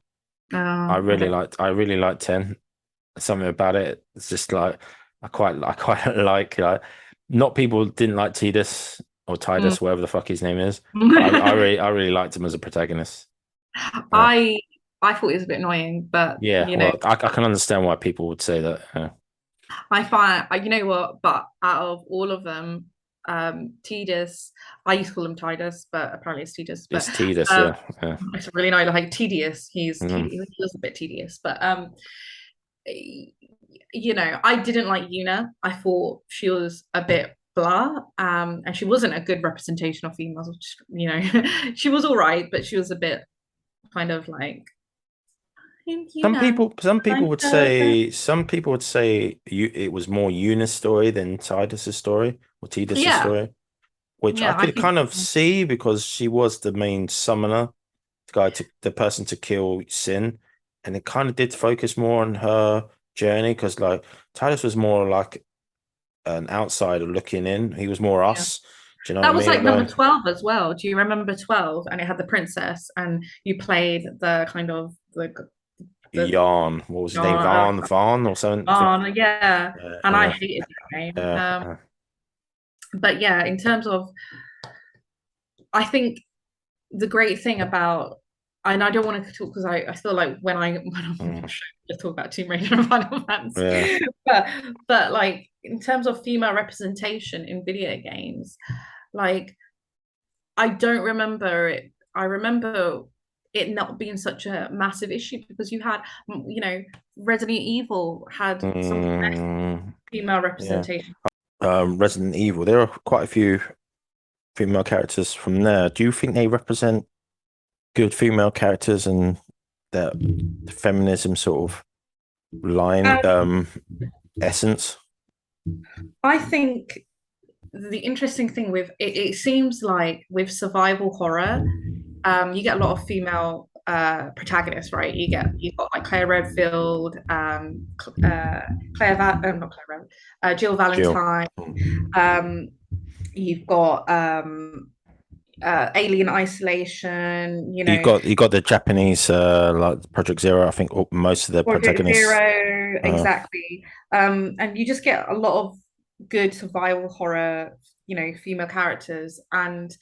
Okay. I really like 10. Something about it. It's just like I quite like not people didn't like Tidus or Mm. Tidus, whatever the fuck his name is. But I really liked him as a protagonist. Yeah. I I thought it was a bit annoying, but Yeah, well, I can understand why people would say that. I find, you know what, but out of all of them, Tidus, I used to call him Tidus, but apparently it's Tidus, but It's Tidus, um, yeah. Yeah. it's really nice, like tedious. Mm. He was a bit tedious, but I didn't like Yuna. I thought she was a bit blah, and she wasn't a good representation of females. Which, she was all right, but she was a bit kind of like, Yuna. Some people would say it was more Eunice's story than Tidus's story or Tidus's Yeah, story, which I yeah, I could think kind of so. see because she was the main summoner, the person to kill Sin, and it kind of did focus more on her journey because like Tidus was more like an outsider looking in. He was more Yeah. us. Do you know what I That was like mean? number Like 12 as well. Do you remember 12? And it had the princess, and you played the kind of the Yarn, what was his name? uh, Vaughn or something. I think. yeah. And I Yeah, hated that game. yeah. But yeah, in terms of, I think the great thing about, and I don't want to talk because I feel like when I'm on Mm, your show, just talk about Tomb Raider and Final yeah. Fantasy. But like in terms of female representation in video games, like I don't remember it. I remember it not being such a massive issue because you had, Resident Evil had some of the best Mm, female yeah. representation. Resident Evil. There are quite a few female characters from there. Do you think they represent good female characters and that the feminism sort of line Um, essence? I think the interesting thing with it, it seems like with survival horror, you get a lot of female protagonists, right? You've got like Claire Redfield, not Claire Redfield, Jill Jill. Valentine. Mm. Um, you've got Alien Isolation, You got the Japanese like Project Zero. I think most of the Project protagonists. Zero, Uh, exactly. And you just get a lot of good survival horror, female characters. And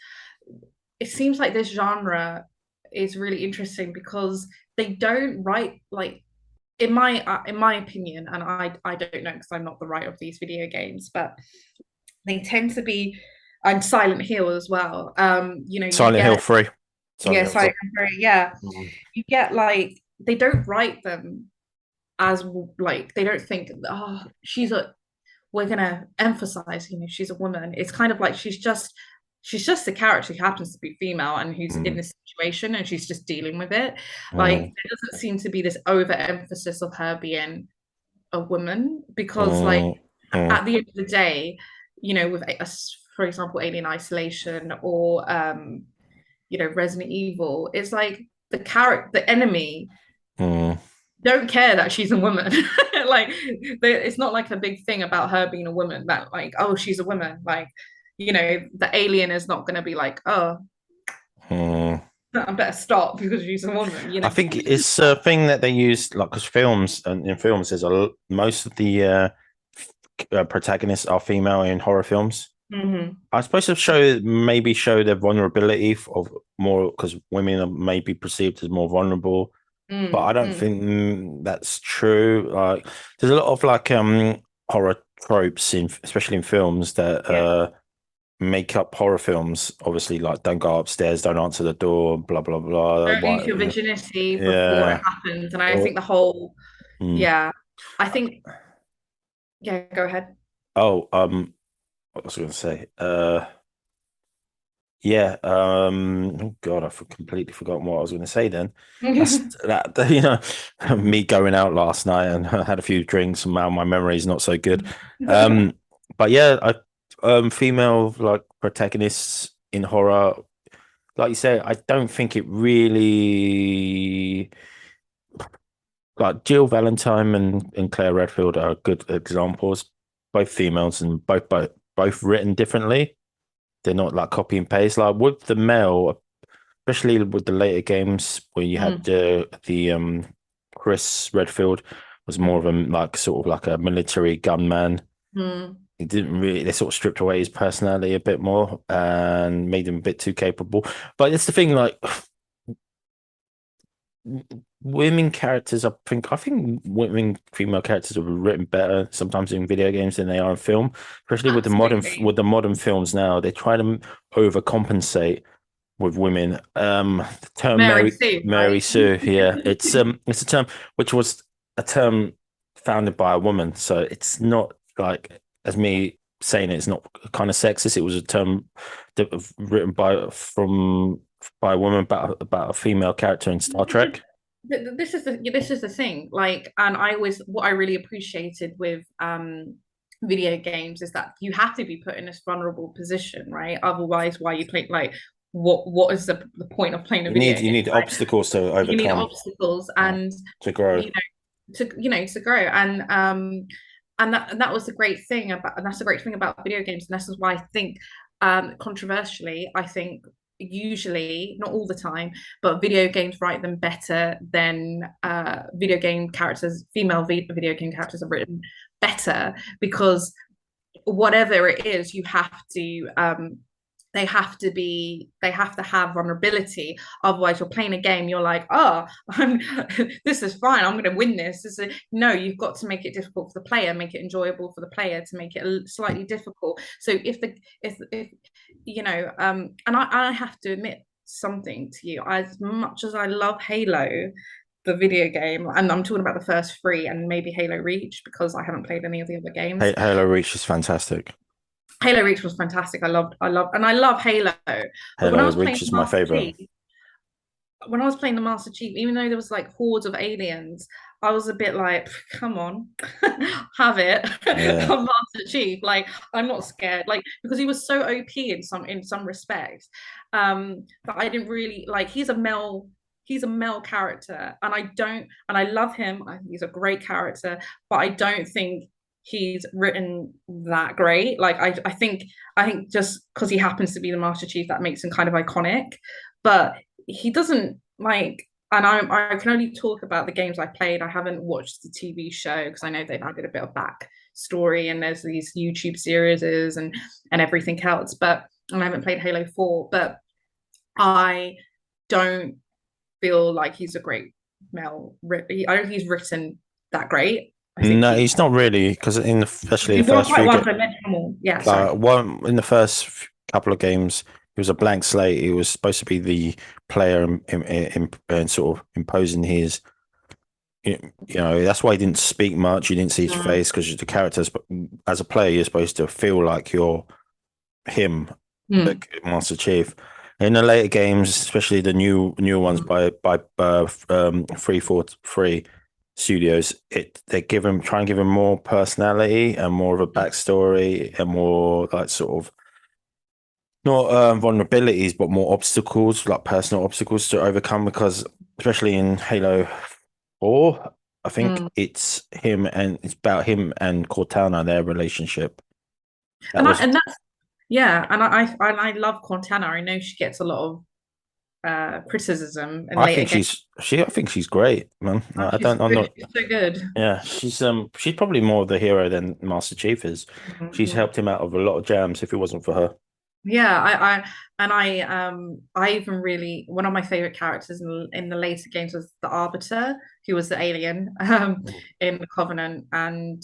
it seems like this genre is really interesting because they don't write like in my opinion, and I don't know because I'm not the writer of these video games, but they tend to be, and Silent Hill as well. You Silent Hill get, 3. Silent yeah, Hill 3. Silent Hill, yeah, Mm. you get like they don't write them as like they don't think, oh, we're gonna emphasize, she's a woman. It's kind of like she's just a character who happens to be female and who's in Mm. this situation and she's just dealing with it. Like Mm. there doesn't seem to be this overemphasis of her being a woman because like Mm. Mm. at the end of the day, with for example, Alien Isolation or Resident Evil, it's like the enemy Mm. don't care that she's a woman. Like it's not like a big thing about her being a woman that like, oh, she's a woman. Like, the alien is not going to be like, oh, Mm. I better stop because she's a woman, I think it's a thing that they use, like, because films and in films, most of the protagonists are female in horror films. Mm-hmm. I suppose to show their vulnerability of more because women are maybe perceived as more vulnerable, but I don't Mm-hmm. think that's true. Like, there's a lot of like horror tropes in, especially in films that Yeah. make up horror films. Obviously, like don't go upstairs, don't answer the door, blah blah blah. Don't lose What? your virginity before it Yeah. happens. And I Or think the whole, mm. yeah, I think, yeah, go ahead. Oh, what was I going to say? Yeah. Oh God, completely forgotten what I was going to say. Then that's that. Me going out last night and I had a few drinks, and now my memory is not so good. Um, but yeah, female like protagonists in horror, like you say, I don't think it really like Jill Valentine and Claire Redfield are good examples. Both females and both written differently. They're not like copy and paste. Like with the male, especially with the later games where you had Mm, the Chris Redfield was more of a like sort of like a military gunman. mm. He didn't really, they sort of stripped away his personality a bit more and made him a bit too capable. But it's the thing, like women characters, I think women female characters are written better sometimes in video games than they are in film, especially with Absolutely. the modern films now. They try to overcompensate with women. The term Mary Sue, Mary right? Sue, yeah, it's a term which was a term founded by a woman, so it's not like as me saying it's not kind of sexist. It was a term that written by a woman about a female character in Star Trek. This is the thing, like, and what I really appreciated with video games is that you have to be put in this vulnerable position, right? Otherwise, why you play, like, what is the point of playing a video You game, need right? obstacles to You need overcome obstacles and to grow. you to grow. And that was the great thing about, and that's the great thing about video games, and this is why I think, controversially, I think usually, not all the time, but video games write them better than video game characters. Female video game characters are written better because whatever it is, you have to they have to have vulnerability. Otherwise you're playing a game, you're like, oh, I'm this is fine, I'm going to win this. No, you've got to make it difficult for the player, make it enjoyable for the player, to make it slightly difficult. So if and I have to admit something to you. As much as I love Halo, the video game, and I'm talking about the first three and maybe Halo Reach because I haven't played any of the other games. Halo Reach is fantastic. Halo Reach was fantastic. And I love Halo. But when I Halo was playing Reach is my Master favorite. Chief, even though there was like hordes of aliens, I was a bit like, come on, have it. Yeah. I'm Master Chief. Like, I'm not scared. Like, because he was so OP in some respects. That I didn't really like, he's a male character, and I love him. I think he's a great character, but I don't think he's written that great. Like I think just because he happens to be the Master Chief, that makes him kind of iconic. But he doesn't like, and I can only talk about the games I played. I haven't watched the TV show because I know they've added a bit of backstory and there's these YouTube series and everything else. But and I haven't played Halo 4, but I don't feel like he's a great male. I don't think he's written that great. I think No, he's not really, because especially he the was first quite few one-dimensional. Yeah, sorry. one in the first couple of games, he was a blank slate. He was supposed to be the player and sort of imposing his, that's why he didn't speak much. You didn't see his Mm. face because the characters. But as a player, you're supposed to feel like you're him, the Mm. Master Chief. In the later games, especially the new ones Mm. by 343 Studios, they try and give him more personality and more of a backstory and more like sort of not vulnerabilities, but more obstacles, like personal obstacles to overcome. Because especially in Halo 4, I think Mm. it's about him and Cortana, their relationship. That And I was, and that's yeah, and I love Cortana. I know she gets a lot of criticism in I later think games. I think she's great, man. Oh, I don't, I'm not. she's so good. Yeah, she's probably more of the hero than Master Chief is. She's Mhm. helped him out of a lot of jams if it wasn't for her. Yeah, I even really one of my favorite characters in the later games was the Arbiter, who was the alien in the Covenant, and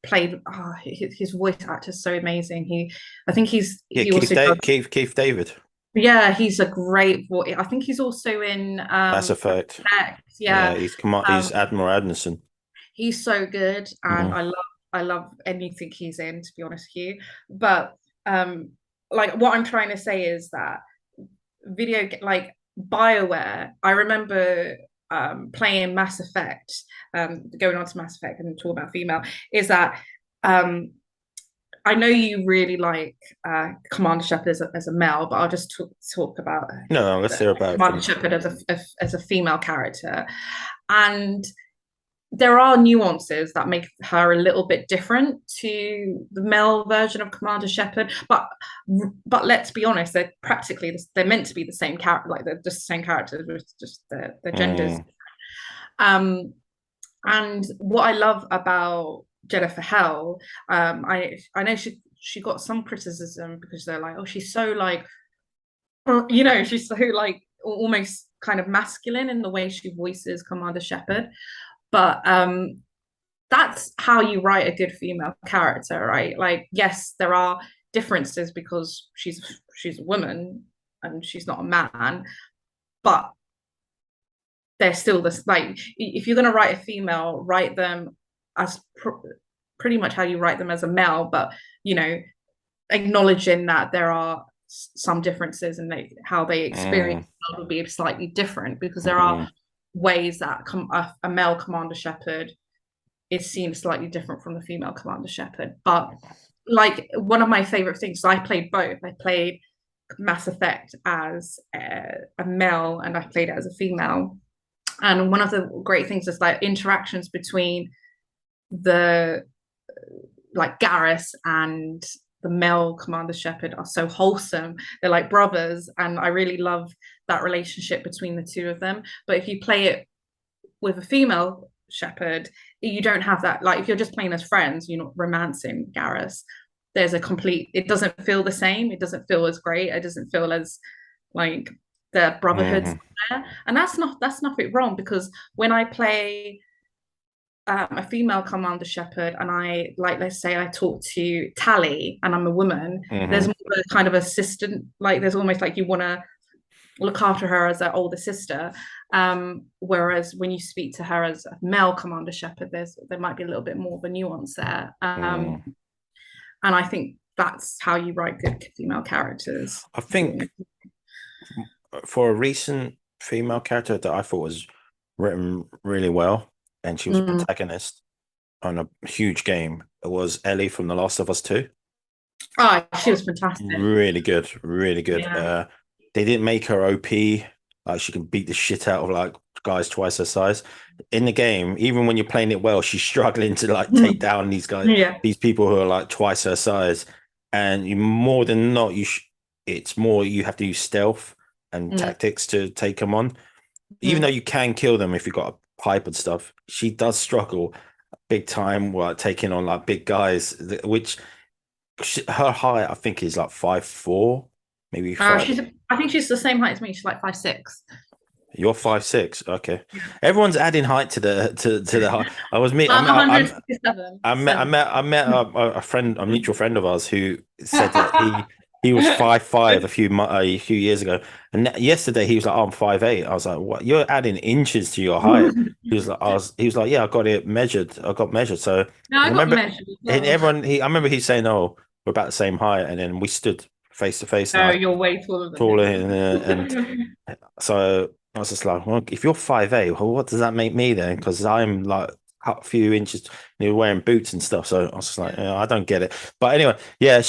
played his voice actor is so amazing. I think Yeah, he also does, Keith David, yeah, he's a great voice. I think he's also in Mass Effect. Effect. Yeah, Yeah, he's um, Admiral Adnison. he's so good, and Hmm. I love anything he's in, to be honest with you. But like what I'm trying to say is that like BioWare, I remember playing Mass Effect, going on to Mass Effect and talking about female, is that um I know you really like Commander Shepard as a male, but I'll just talk about No, let's hear about it Commander from. Shepard as a female character. And there are nuances that make her a little bit different to the male version of Commander Shepard, but let's be honest, they're meant to be the same character, like they're just the same characters with just their genders. Mm, Um, and what I love about Jennifer Hell, I know she got some criticism because they're like, oh, she's so like, she's so like almost kind of masculine in the way she voices Commander Shepard. But that's how you write a good female character, right? Like, yes, there are differences because she's a woman and she's not a man, but they're still this like if you're going to write a female, write them as pretty much how you write them as a male, but you know, acknowledging that there are some differences and how they experience mm, will be slightly different because there are mm, ways that a male commander shepherd is seen slightly different from the female commander shepherd. But like one of my favorite things, so I played both. I played Mass Effect as a male and I played it as a female. And one of the great things is like interactions between the like Garrus and the male commander shepherd are so wholesome. They're like brothers, and I really love that relationship between the two of them. But if you play it with a female shepherd, you don't have that. Like if you're just playing as friends, you're not romancing Garrus. There's a complete. It doesn't feel the same. It doesn't feel as great. It doesn't feel as like the brotherhood's mm, there, and that's nothing wrong because when I play a female commander shepherd and I like let's say I talk to Tally and I'm a woman, there's mm, more of a kind of assistant, like there's almost like you want to look after her as an older sister. Whereas when you speak to her as a male commander shepherd, there might be a little bit more of a nuance there. mm. And I think that's how you write good female characters. I think for a recent female character that I thought was written really well, and she was a Mm. protagonist on a huge game, it was Ellie from The Last of Us 2. Oh, she was fantastic. Really good, really good. Yeah. They didn't make her OP, like she can beat the shit out of like guys twice her size. In the game, even when you're playing it well, she's struggling to like take Mm. down these guys, Yeah. these people who are like twice her size. And you more than not, it's more you have to use stealth and Mm. tactics to take them on. Even though Mm. you can kill them if you've got a pipe and stuff, she does struggle big time while taking on like big guys, which her height I think is like 5'4", maybe five. I think she's the same height as me. She's like 5'6". You're 5'6". Okay, Yeah. everyone's adding height to the height. I was me. I'm 157. I met a friend, a mutual friend of ours, who said that he was 5'5" a few years ago, and yesterday he was like, oh, I'm 5'8". I was like, what? You're adding inches to your height? He was like, yeah, I got it measured. I got measured. So No, I I got remember, measured as and well. everyone. I remember he saying, oh, we're about the same height, and then we stood face to face, and Oh, I was you're way taller than taller, him. and so I was just like, well, if you're 5'8", well, what does that make me then? Because I'm like a few inches, wearing boots and stuff. So I was just like, Yeah. yeah, I don't get it. But anyway, yeah,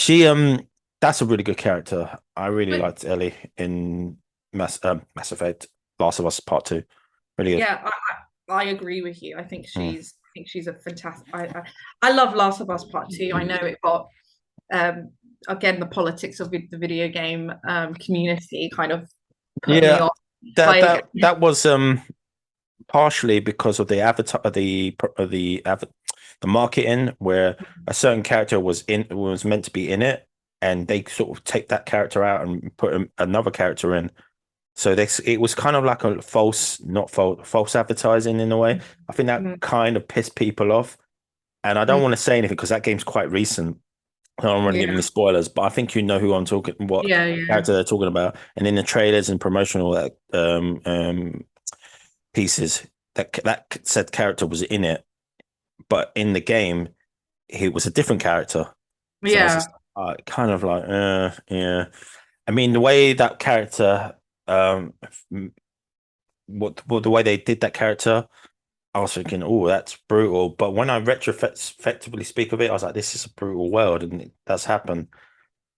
that's a really good character. I really But liked Ellie in Mass Effect, Last of Us Part Two. Really good. yeah, I agree with you. Mm. I think she's a fantastic. I love Last of Us Part Two. I know it got um again the politics of the video game community kind of put me Yeah, off. Like that was partially because of the avatar, the marketing, where a certain character was meant to be in it, and they sort of take that character out and put another character in. So it was kind of like a not false advertising in a way. I think that mm, kind of pissed people off. And I don't mm, want to say anything because that game's quite recent. I don't want to give yeah, any spoilers, but I think you know who I'm talking, what yeah. character they're talking about. And in the trailers and promotional pieces, that said character was in it, but in the game, he was a different character. So I was Yeah. just kind of like, yeah. I mean, the way that character, what the way they did that character, I was thinking, oh, that's brutal. But when I retrospectively speak of it, I was like, this is a brutal world, and it does happen.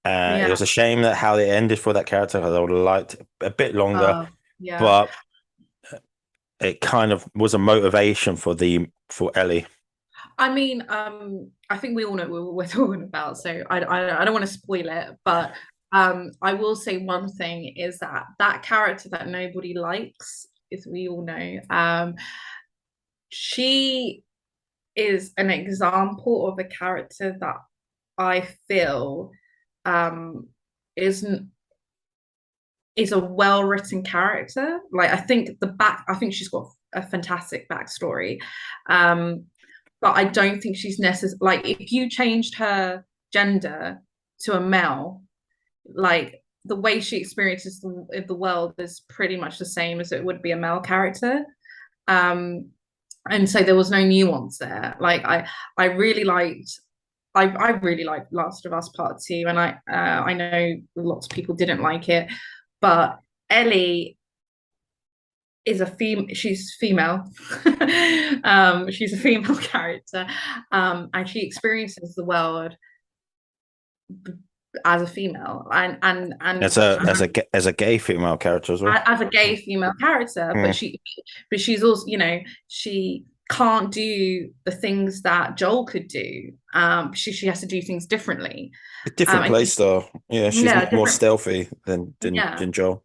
It Yeah. was a shame that how they ended for that character because I would have liked a bit longer, Yeah. but it kind of was a motivation for Ellie. I mean, I think we all know what we're talking about, so I don't want to spoil it, but I will say one thing is that that character that nobody likes, as we all know, she is an example of a character that I feel um isn't is a well-written character. Like I think she's got a fantastic backstory. Um, but I don't think she's necessary. Like if you changed her gender to a male, like the way she experiences the world is pretty much the same as it would be a male character. Um, and so there was no nuance there. Like I really liked I really liked Last of Us Part Two, and I know lots of people didn't like it, but Ellie is a she's female. She's a female character, and she experiences the world as a female, and As a gay female character as well. as a gay female character, Mm. but she's also, she can't do the things that Joel could do. She has to do things differently. A different And play style. Yeah, she's yeah, more different. stealthy than Yeah, Joel.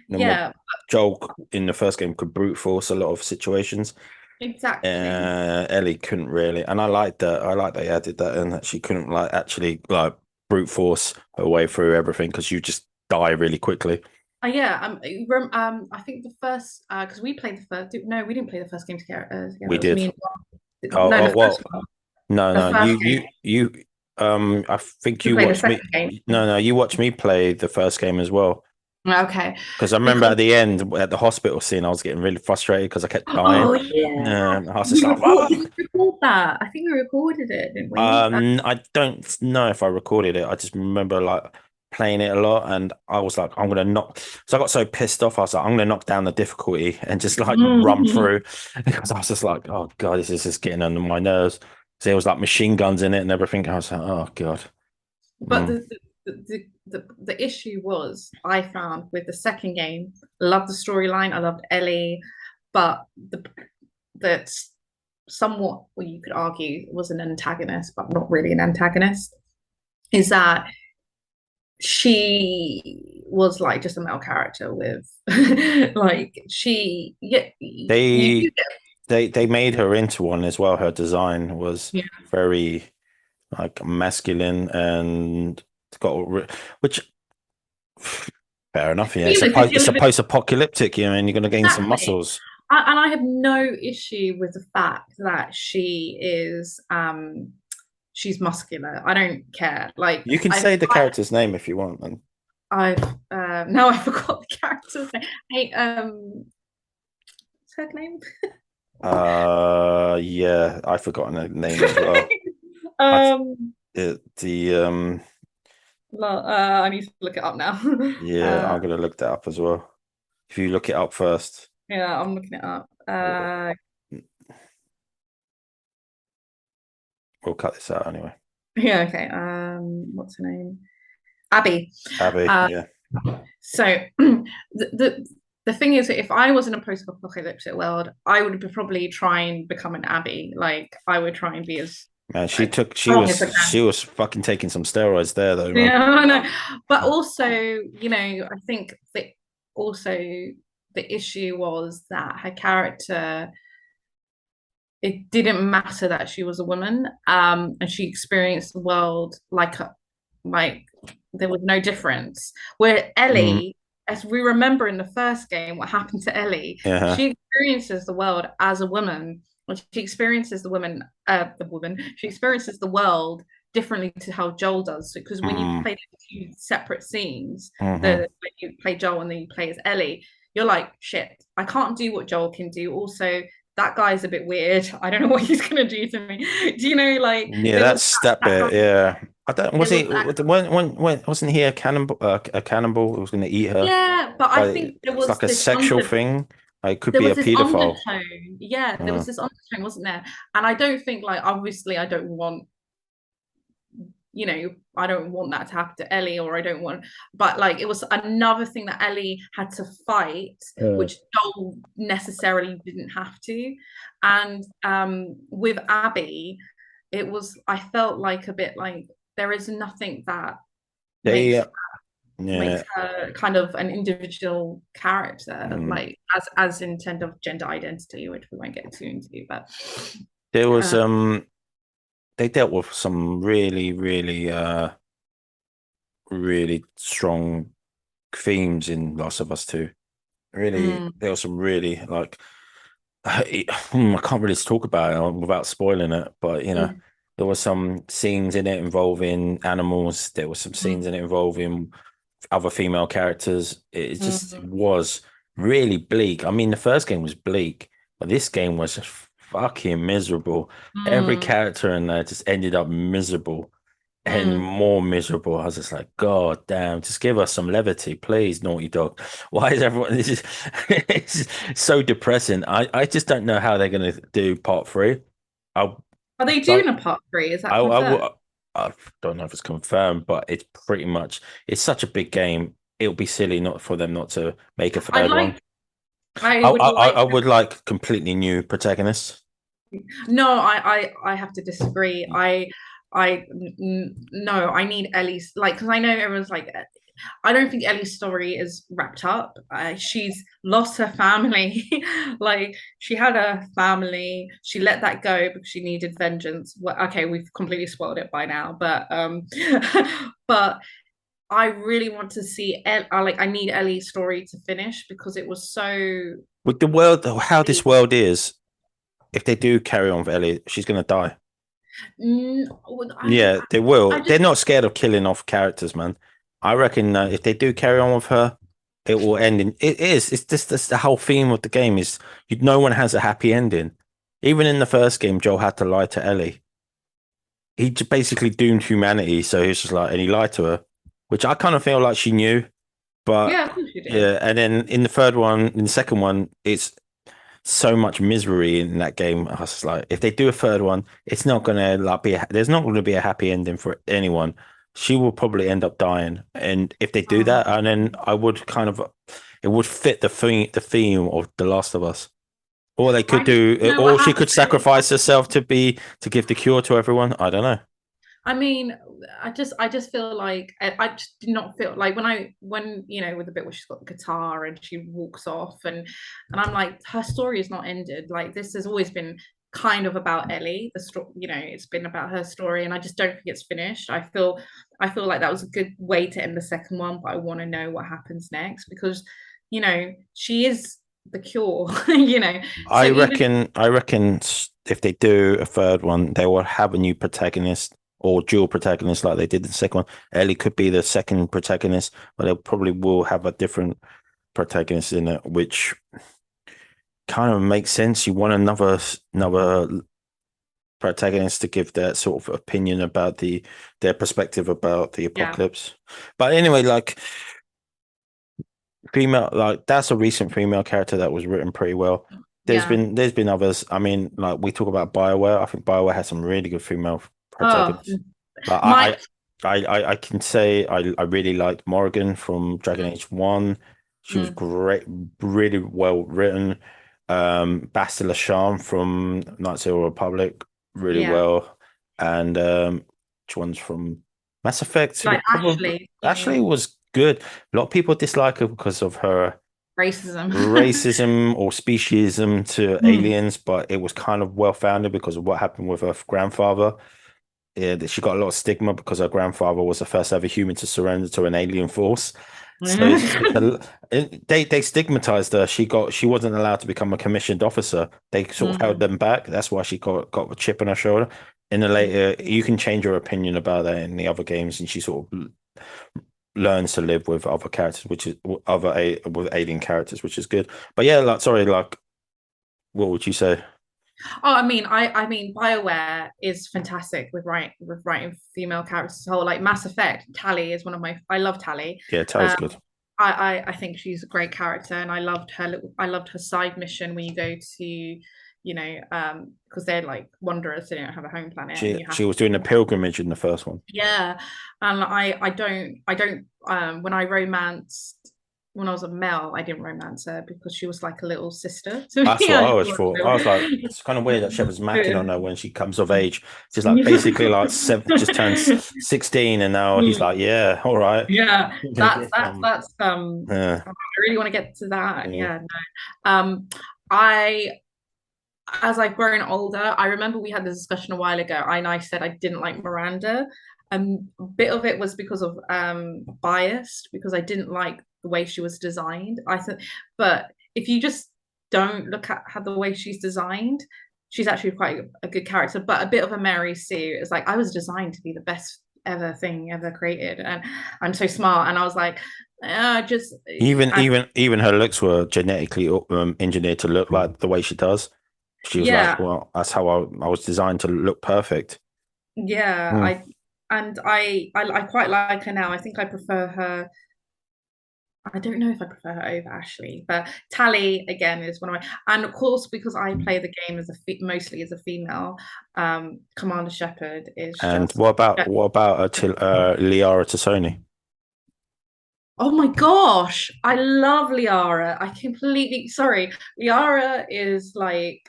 And what yeah, Joel in the first game could brute force a lot of situations. exactly. Ellie couldn't really, and I like that. I like they added that, and that she couldn't like actually like brute force her way through everything because you just die really quickly. Yeah, I think the first because we played the first. No, we didn't play the first game together. Together. We It was did. me and no, Oh the first well, one, no, the no. first game. I think We you played the watched me. second game. No, you watched me play the first game as well. Okay, Because I remember because at the end at the hospital scene, I was getting really frustrated because I kept dying. oh yeah, I was just like, "Ah!" did we record that? I think we recorded it, didn't we? I don't know if I recorded it. I just remember like playing it a lot, and I was like, I'm gonna knock. So I got so pissed off. I was like, I'm gonna knock down the difficulty and just like run through because I was just like, oh god, this is just getting under my nerves. So there was like machine guns in it and everything. I was like, oh god. But Mm. the issue was I found with the second game, I loved the storyline. I loved Ellie. but that's somewhat, well, you could argue was an antagonist, but not really an antagonist, is that she was like just a male character with like she yeah you do They get they made her into one as well. Her design was yeah very like masculine and which fair enough. Yeah, because you're it's a living post-apocalyptic. You know, and you're going to gain some exactly. muscles. And I have no issue with the fact that she is she's muscular. I don't care. Like You can say the character's name if you want, and I've now I forgot the character's name. Hey, what's her name? yeah, I've forgotten the name as well. I, um the I need to look it up now. yeah, uh I'm gonna look that up as well. If you look it up first, yeah, I'm looking it up. we'll cut this out anyway. Yeah, okay. What's her name? Abby. Abby, Uh, yeah, so the thing is, if I was in a post-apocalyptic world, I would probably try and become an Abby. Like I would try and be as man, like strong as I she can. was fucking taking some steroids there though, man. Yeah, I know. But also, you know, I think that also the issue was that her character, it didn't matter that she was a woman, and she experienced the world like there was no difference. Where Mm, Ellie, as we remember in the first game, what happened to Ellie, yeah. she experiences the world as a woman. She experiences she experiences the world differently to how Joel does. Because when you Mm, play the two separate scenes, hmm when you play Joel and then you play as Ellie, you're like, shit, I can't do what Joel can do. Also, that guy's a bit weird. I don't know what he's gonna do to me. Do you know, like Yeah, there was that's that that bit. Yeah, I don't. Was there was he? that When wasn't he a cannibal? A cannibal who was going to eat her? yeah, but I Like think there it's was like a this sexual thing. Like, it could there be was a this pedophile. undertone. Yeah, there Uh, was this undertone, wasn't there? And I don't think like obviously I don't want, you know, I don't want that to happen to Ellie, or I don't want, but like it was another thing that Ellie had to fight, which Joel necessarily didn't have to. And with Abby, it was, I felt like a bit like there is nothing that they, makes yeah. her kind of an individual character, Mm. like as in terms of gender identity, which we won't get too into, but There was uh, they dealt with some really strong themes in Last of Us 2. Really, mm, there was some really like I can't really talk about it without spoiling it, but you know, mm, there were some scenes in it involving animals. There were some scenes mm, in it involving other female characters. It just mm, was really bleak. I mean, the first game was bleak, but this game was just fucking miserable. Every mm, character in there just ended up miserable and mm. more miserable. I was just like, God damn, just give us some levity, please, Naughty Dog. Why is everyone this is it's so depressing. I just don't know how they're gonna do part three. I Are they don't doing a part three? Is that I confirmed? will I don't know if it's confirmed, but it's pretty much it's such a big game. It would be silly not for them not to make a I'd third one. like, I would like I would like completely new protagonists. No, I have to disagree. No, I need Ellie's, like, because I know everyone's like, I don't think Ellie's story is wrapped up. She's lost her family. Like she had a family, she let that go because she needed vengeance. Well, okay, we've completely spoiled it by now, but but I really want to see I need Ellie's story to finish because it was so. With the world, how this world is, if they do carry on with Ellie, she's gonna die. Mm, Yeah, they I will. They're just not scared of killing off characters, man. I reckon if they do carry on with her, it will end in. It is. It's just that's the whole theme of the game is no one has a happy ending. Even in the first game, Joel had to lie to Ellie. He basically doomed humanity, so he's just like, and he lied to her, which I kind of feel like she knew. But yeah, of course you did. yeah, and then in the third one, in the second one, it's so much misery in that game. I was like, if they do a third one, it's not gonna like there's not gonna be a happy ending for anyone. She will probably end up dying, and if they do that, Oh. and then I would kind of, it would fit the theme of The Last of Us. Or they could I just do, don't know what or she happened. could sacrifice herself to give the cure to everyone. I don't know. I mean, I just feel like I just did not feel like when with the bit where she's got the guitar and she walks off and I'm like, her story is not ended. Like this has always been kind of about Ellie. The story, it's been about her story, and I just don't think it's finished. I feel like that was a good way to end the second one, but I want to know what happens next because she is the cure. So even I reckon if they do a third one, they will have a new protagonist or dual protagonist like they did the second one. Ellie could be the second protagonist, but they probably will have a different protagonist in it, which kind of makes sense. You want another protagonist to give their sort of opinion about their perspective about the yeah, apocalypse. But anyway, like female, like that's a recent female character that was written pretty well. yeah. There's been others. I mean, like we talk about BioWare. I think BioWare has some really good female Oh, protagonists. Like my I can say I really liked Morrigan from Dragon mm, Age 1. She was mm, great, really well written. Bastila Shan from Knights of the Republic, really yeah, well. And which one's from Mass Effect? like Probably Ashley, you Ashley mean was good. A lot of people dislike her because of her racism. racism or speciesism to Mm, aliens, but it was kind of well founded because of what happened with her grandfather. Yeah, that she got a lot of stigma because her grandfather was the first ever human to surrender to an alien force. So they stigmatized her. She wasn't allowed to become a commissioned officer. They sort of held mm, them back. That's why she got a chip on her shoulder. In the mm. later, you can change your opinion about that in the other games, and she sort of learns to live with other characters, which is with alien characters, which is good. But yeah, like sorry, like what would you say? Oh, I mean, BioWare is fantastic with writing female characters. So, like Mass Effect, Tali is one of my. I love Tali. Yeah, Tally's Um, good. I think she's a great character, and I loved her side mission when you go to, because they're like wanderers, they don't have a home planet, and you have She was doing a pilgrimage in the first one. yeah, and I don't when I was a Mel, I didn't romance her because she was like a little sister to me. That's what I I always just thought. I was like, it's kind of weird that Shepard's macking on wanted her when she comes of age. She's like basically to- like seven, just turned 16, and now he's like, yeah, all right. Yeah, You're gonna that's get that's some. that's Yeah, I really want to get to that. yeah. Yeah, no. I as I've grown older, I remember we had this discussion a while ago, and I said I didn't like Miranda. A bit of it was because of biased, because I didn't like the way she was designed. I thought, but if you just don't look at how the way she's designed, she's actually quite a good character. But a bit of a Mary Sue. It's like I was designed to be the best ever thing ever created, and I'm so smart. And I was like, just I, Even her looks were genetically engineered to look like the way she does. She was like, yeah, well, that's how I was designed to look perfect. yeah. Mm. I quite like her now. I think I prefer her. I don't know if I prefer her over Ashley, but Tally again is one of my, and of course because I play the game as mostly as a female, Commander Shepard is And just. what about Liara Tassoni? Oh my gosh, I love Liara. I completely sorry. Liara is like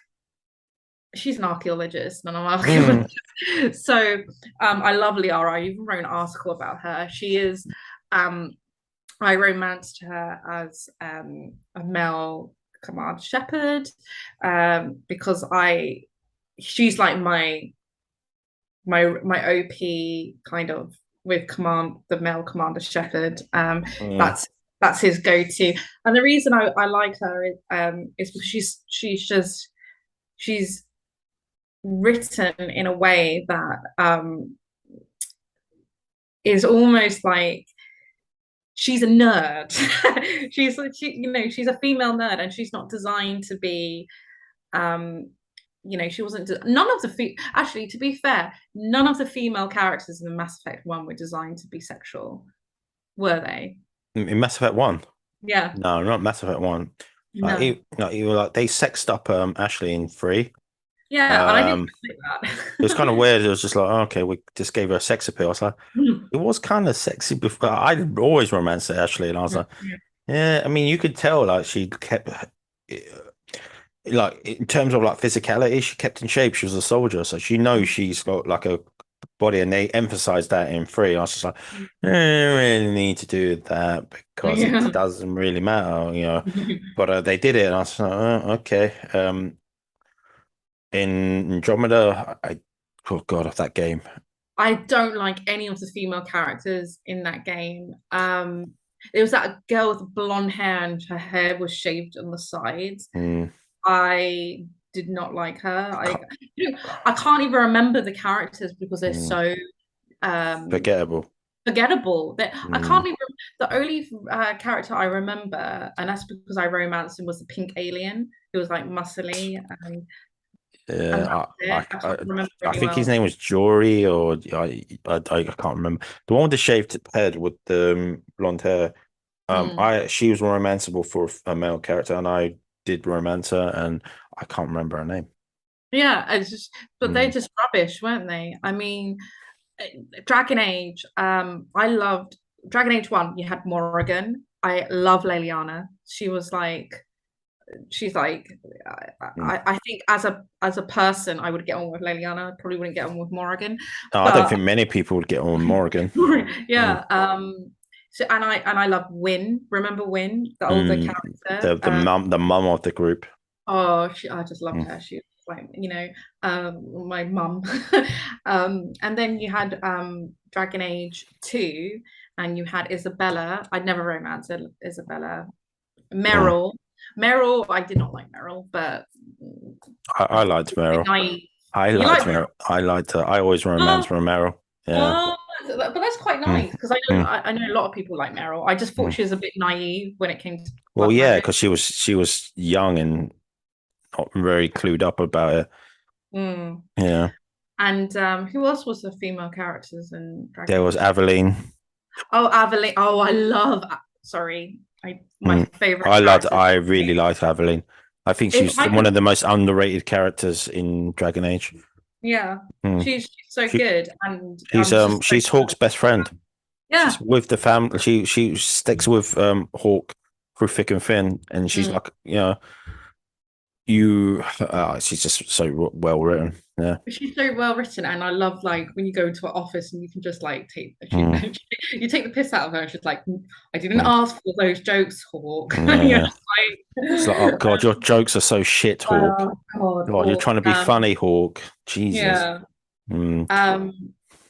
she's an archaeologist and I'm an Mm. archaeologist. So I love Liara. I even wrote an article about her. She is um I romanced her as a male command shepherd because she's like my OP kind of with the male commander shepherd. Mm. That's his go-to. And the reason I like her is because she's written in a way that is almost like she's a nerd. She's a female nerd, and she's not designed to be. Um, she wasn't. None of actually, to be fair, none of the female characters in the Mass Effect one were designed to be sexual, were they? In Mass Effect 1? Yeah, No, not Mass Effect 1. no, Like they sexed up Ashley in 3. yeah, and I didn't Um, like it was kind of that. weird. It was just like, oh, okay, we just gave her a sex appeal. I was like, it was kind of sexy before. I always romanced Ashley, and I was like, yeah. I mean, you could tell like she kept like in terms of like physicality, she kept in shape. She was a soldier, so she knows she's got like a body, and they emphasized that in three. I was just like, I don't really need to do that because it Yeah. doesn't really matter, you know. But they did it, and I was like, oh, okay. In Andromeda, oh god, of that game. I don't like any of the female characters in that game. There was that girl with blonde hair and her hair was shaved on the sides. Mm, I did not like her. I can't, I can't even remember the characters because they're mm, so um, forgettable. forgettable. That I Mm, can't even. The only character I remember, and that's because I romanced him, was the pink alien. He was like muscly, and yeah, that was it. I can't remember I anyone think his else. name was Jory, or I can't remember. The one with the shaved head with the blonde hair. Mm. She was romanceable for a male character, and I did romance her, and I can't remember her name. Yeah, it's just, but they're Mm, just rubbish, weren't they? I mean, Dragon Age. I loved Dragon Age 1. You had Morrigan. I love Leliana. She's like, mm. I think as a person, I would get on with Leliana. I probably wouldn't get on with Morrigan, I don't but think many people would get on with Morrigan. Mm, yeah. So and I love Win. Remember Win, the older mm. character? The mum of the group. Oh, I just loved Mm. her. She was like, my mum. And then you had Dragon Age 2, and you had Isabella. I never romanced Isabella. Mm. Meryl. Meryl, I did not like Meryl, but I I think liked it's a bit Meryl. naive. I You liked like Meryl? Meryl. I liked her. I always romance Oh, for Meryl. Yeah. oh, but that's quite Mm, nice because I know mm, I know a lot of people like Meryl. I just thought mm. she was a bit naive when it came to Well, black yeah, magic. because she was young and not very clued up about it. Mm. Yeah. And who else was the female characters in Dragon There was Age? Aveline. Oh, Aveline. Oh, I love. Sorry, my Mm. favorite character. I really liked Aveline. I think If she's I one could, of the most underrated characters in Dragon Age. yeah, Mm. she's so She good, and I'm just so she's Hawk's best friend. She's yeah. with the family. She sticks with Hawk through thick and thin, and she's Mm. like, she's just so well written. Yeah. She's so well written, and I love like when you go into her office and you can just like take Mm, you take the piss out of her. And she's like, I didn't mm. ask for those jokes, Hawk. You're Yeah. just It's like, oh like, God, your jokes are so shit, Hawk. oh God, God, you're trying Hawk. to be funny, Hawk. Jesus. Yeah. Mm.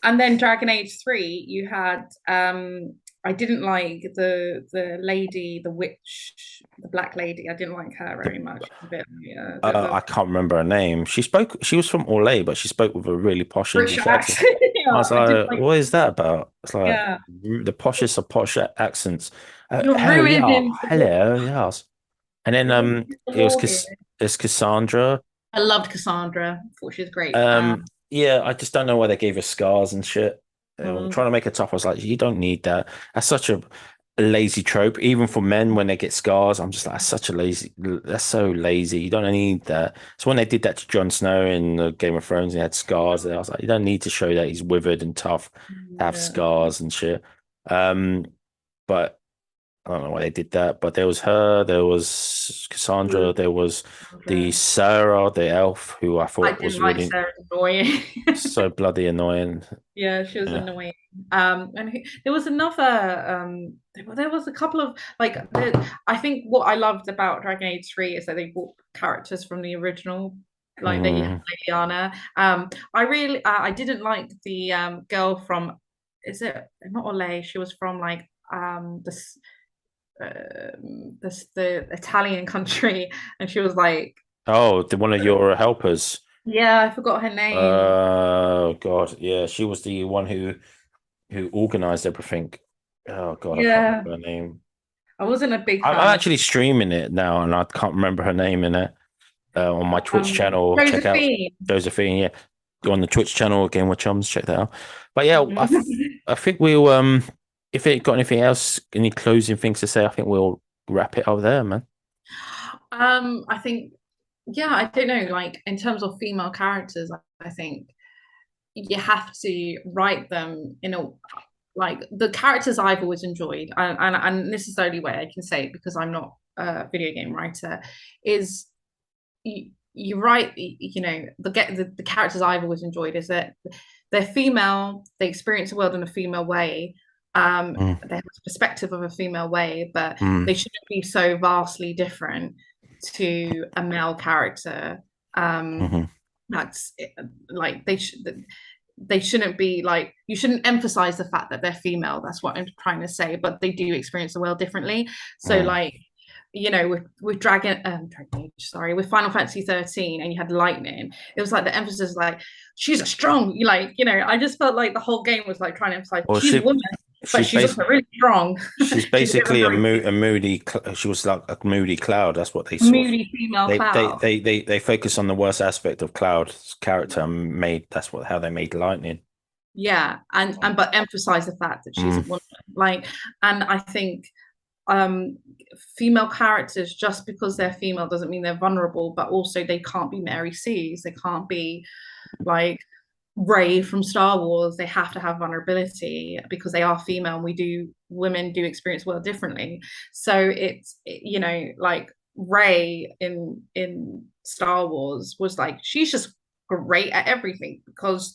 And then Dragon Age 3, you had I didn't like the lady, the witch, the black lady. I didn't like her The very much. A bit, yeah, the I can't remember her name. She was from Orlais, but she spoke with a really posh British English accent. accent. I Yeah, was I didn't like, like. what is that about? It's like Yeah, the poshest of posh accents. you're Oh yeah, ruining the war. hello, yes. And then You're ruining the it was war here. it's Cassandra. I loved Cassandra. I thought she was great. Yeah, I just don't know why they gave her scars and shit. They were Mm, trying to make her tough. I was like, you don't need that. That's such a lazy trope. Even for men, when they get scars, I'm just like, that's such a lazy. That's so lazy. You don't need that. So when they did that to Jon Snow in Game of Thrones, and he had scars. I was like, you don't need to show that he's withered and tough, to have yeah. scars and shit. Um, but I don't know why they did that, but there was her, there was Cassandra, there was the Cassandra. Sarah, the elf, who I I thought didn't was like really Sarah annoying. so bloody annoying. Yeah, she was Yeah. annoying. And there was another. There was a couple of I think what I loved about Dragon Age 3 is that they brought characters from the original, like that you had Mm. Liliana. I didn't like the girl from. Is it not Olay? She was from like the Italian country, and she was like, Oh, one of your helpers. yeah, I forgot her name. God, yeah, she was the one who organized everything. Oh God, I can't Yeah, remember her name. I wasn't a big I'm fan of actually streaming it now, and I can't remember her name in it. On my Twitch channel, check out Josephine. Josephine. Yeah, go on the Twitch channel again with Chums. Check that out. But yeah, Mhm. I think we'll if it got anything else, any closing things to say, I think we'll wrap it up there, man. I think, yeah, I don't know, like in terms of female characters, I think you have to write them in a like the characters I've always enjoyed, and this is the only way I can say it because I'm not a video game writer, is you're right. The characters I've always enjoyed is that they're female, they experience the world in a female way. Mm, They have a perspective of a female way, but they mm, shouldn't be so vastly different to a male character. Um, mhm. that's like they shouldn't be like, you shouldn't emphasize the fact that they're female. That's what I'm trying to say, but they do experience the world differently. So Mm. like, with Dragon Age, sorry, with Final Fantasy 13, and you had lightning, it was like the emphasis is like, she's a strong, I just felt like the whole game was like trying to emphasize Well, she's a woman, but she's she's bas also really strong. she's She's a bit of basically a moody, a moody. She was like a moody Cloud. That's what they sort of. moody female They Cloud. they they they focus on the worst aspect of Cloud's character and made that's what how they made Lightning. Yeah, and but emphasize the fact that she's a Mm, woman. Like, and I think um female characters, just because they're female doesn't mean they're vulnerable, but also they can't be Mary Sue's, they can't be like Ray from Star Wars. They have to have vulnerability because they are female, and women do experience the world differently. So like Ray in Star Wars was like, she's just great at everything because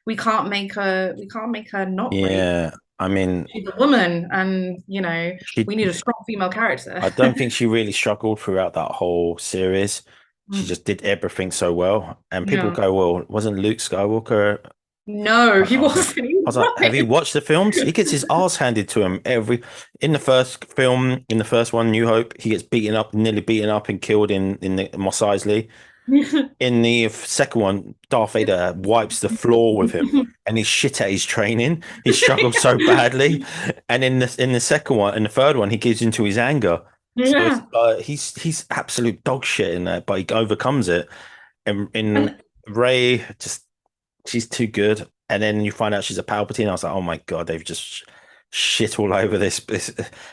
we can't make her not great. yeah, I mean, She's a woman, and she. we need a strong female character. I don't think she really struggled throughout that whole series. She Mm. just did everything so well, and people Yeah. go, "Well, wasn't Luke Skywalker?" No, I he I was like, wasn't. He was "Have you rubbish. watched the films? He gets his ass handed to him every in the first film, in the first one, New Hope. He gets beaten up, nearly beaten up, and killed in the Mos Eisley. In the second one, Darth Vader wipes the floor with him, and he's shit at his training. He struggles so badly, and in the second one, and the third one, he gives into his anger. So it's Yeah. he's absolute dog shit in there, but he overcomes it. And in And Ray, just she's too good. And then you find out she's a Palpatine. I was like, oh my God, they've just shit all over this.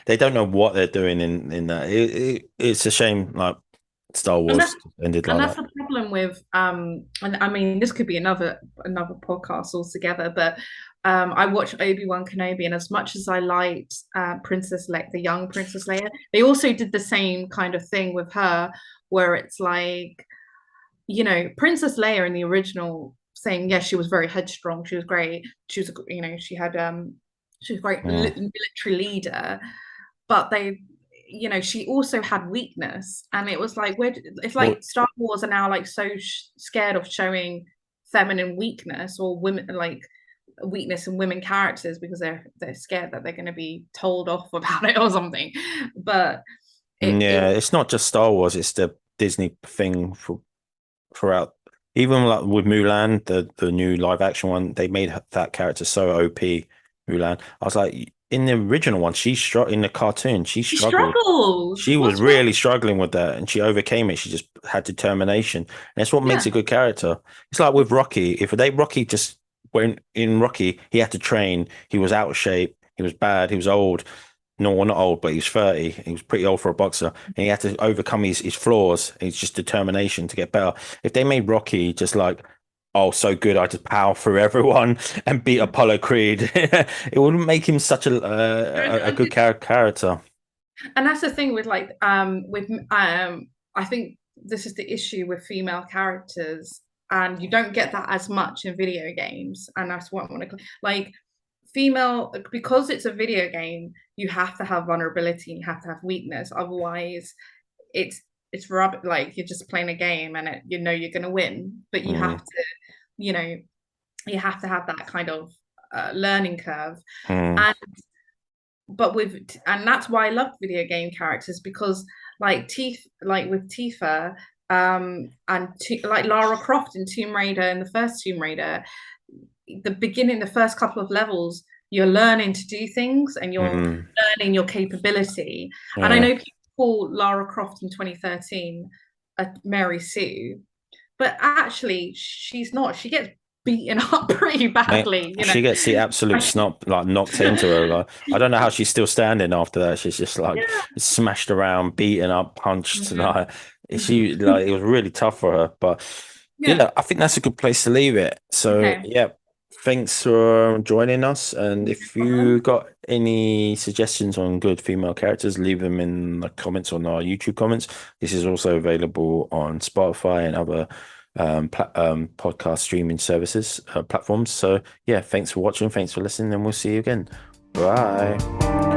They don't know what they're doing in that. It's a shame, like Star and that's Wars ended and like that's that. the problem with and I mean, this could be another podcast altogether, but I watched Obi-Wan Kenobi, and as much as I liked the young Princess Leia, they also did the same kind of thing with her, where it's like, Princess Leia in the original, saying yes, she was very headstrong, she was great, she was, she was a great Mm, military leader, but she also had weakness, and it was like, where it's well, like Star Wars are now like so scared of showing feminine weakness, or women, like weakness in women characters, because they're scared that they're going to be told off about it or something. But it yeah, it's not just Star Wars, it's the Disney thing throughout. Even like with Mulan, the new live action one, they made that character so OP. Mulan, I was like, in the original one, she struggled in the cartoon. She she struggled. struggles. She was What's wrong? really struggling with that, and she overcame it. She just had determination, and that's what makes Yeah. a good character. It's like with Rocky. If they Rocky just went in Rocky, he had to train. He was out of shape. He was bad. He was old. No, well, not old, but he was 30. He was pretty old for a boxer, and he had to overcome his flaws. It's just determination to get better. If they made Rocky just like, oh, so good, I just power through everyone and beat Apollo Creed, it wouldn't make him such a and, good character. and that's the thing with like with I think this is the issue with female characters, and you don't get that as much in video games, and that's what I want to like, female, because it's a video game, you have to have vulnerability, you have to have weakness, otherwise it's like you're just playing a game, and you're going to win, but Mm, you know you have to have that kind of learning curve. mm, And that's why I love video game characters, because like with Tifa, like Lara Croft in Tomb Raider, in the first Tomb Raider, the first couple of levels, you're learning to do things, and you're mm, learning your capability. And I yeah. know people call Lara Croft in 2013 a Mary Sue, but actually she's not. She gets beaten up pretty Mate, badly, she gets the absolute snot like knocked into her. Like, I don't know how she's still standing after that. She's just like Yeah. smashed around, beaten up, punched. Mhm. Like she like it was really tough for her. But Yeah. yeah, I think that's a good place to leave it. So Okay. yeah, thanks for joining us. And if you got any suggestions on good female characters, leave them in the comments on our YouTube comments. This is also available on Spotify and other podcast streaming services platforms. So yeah, thanks for watching, thanks for listening, and we'll see you again. Bye.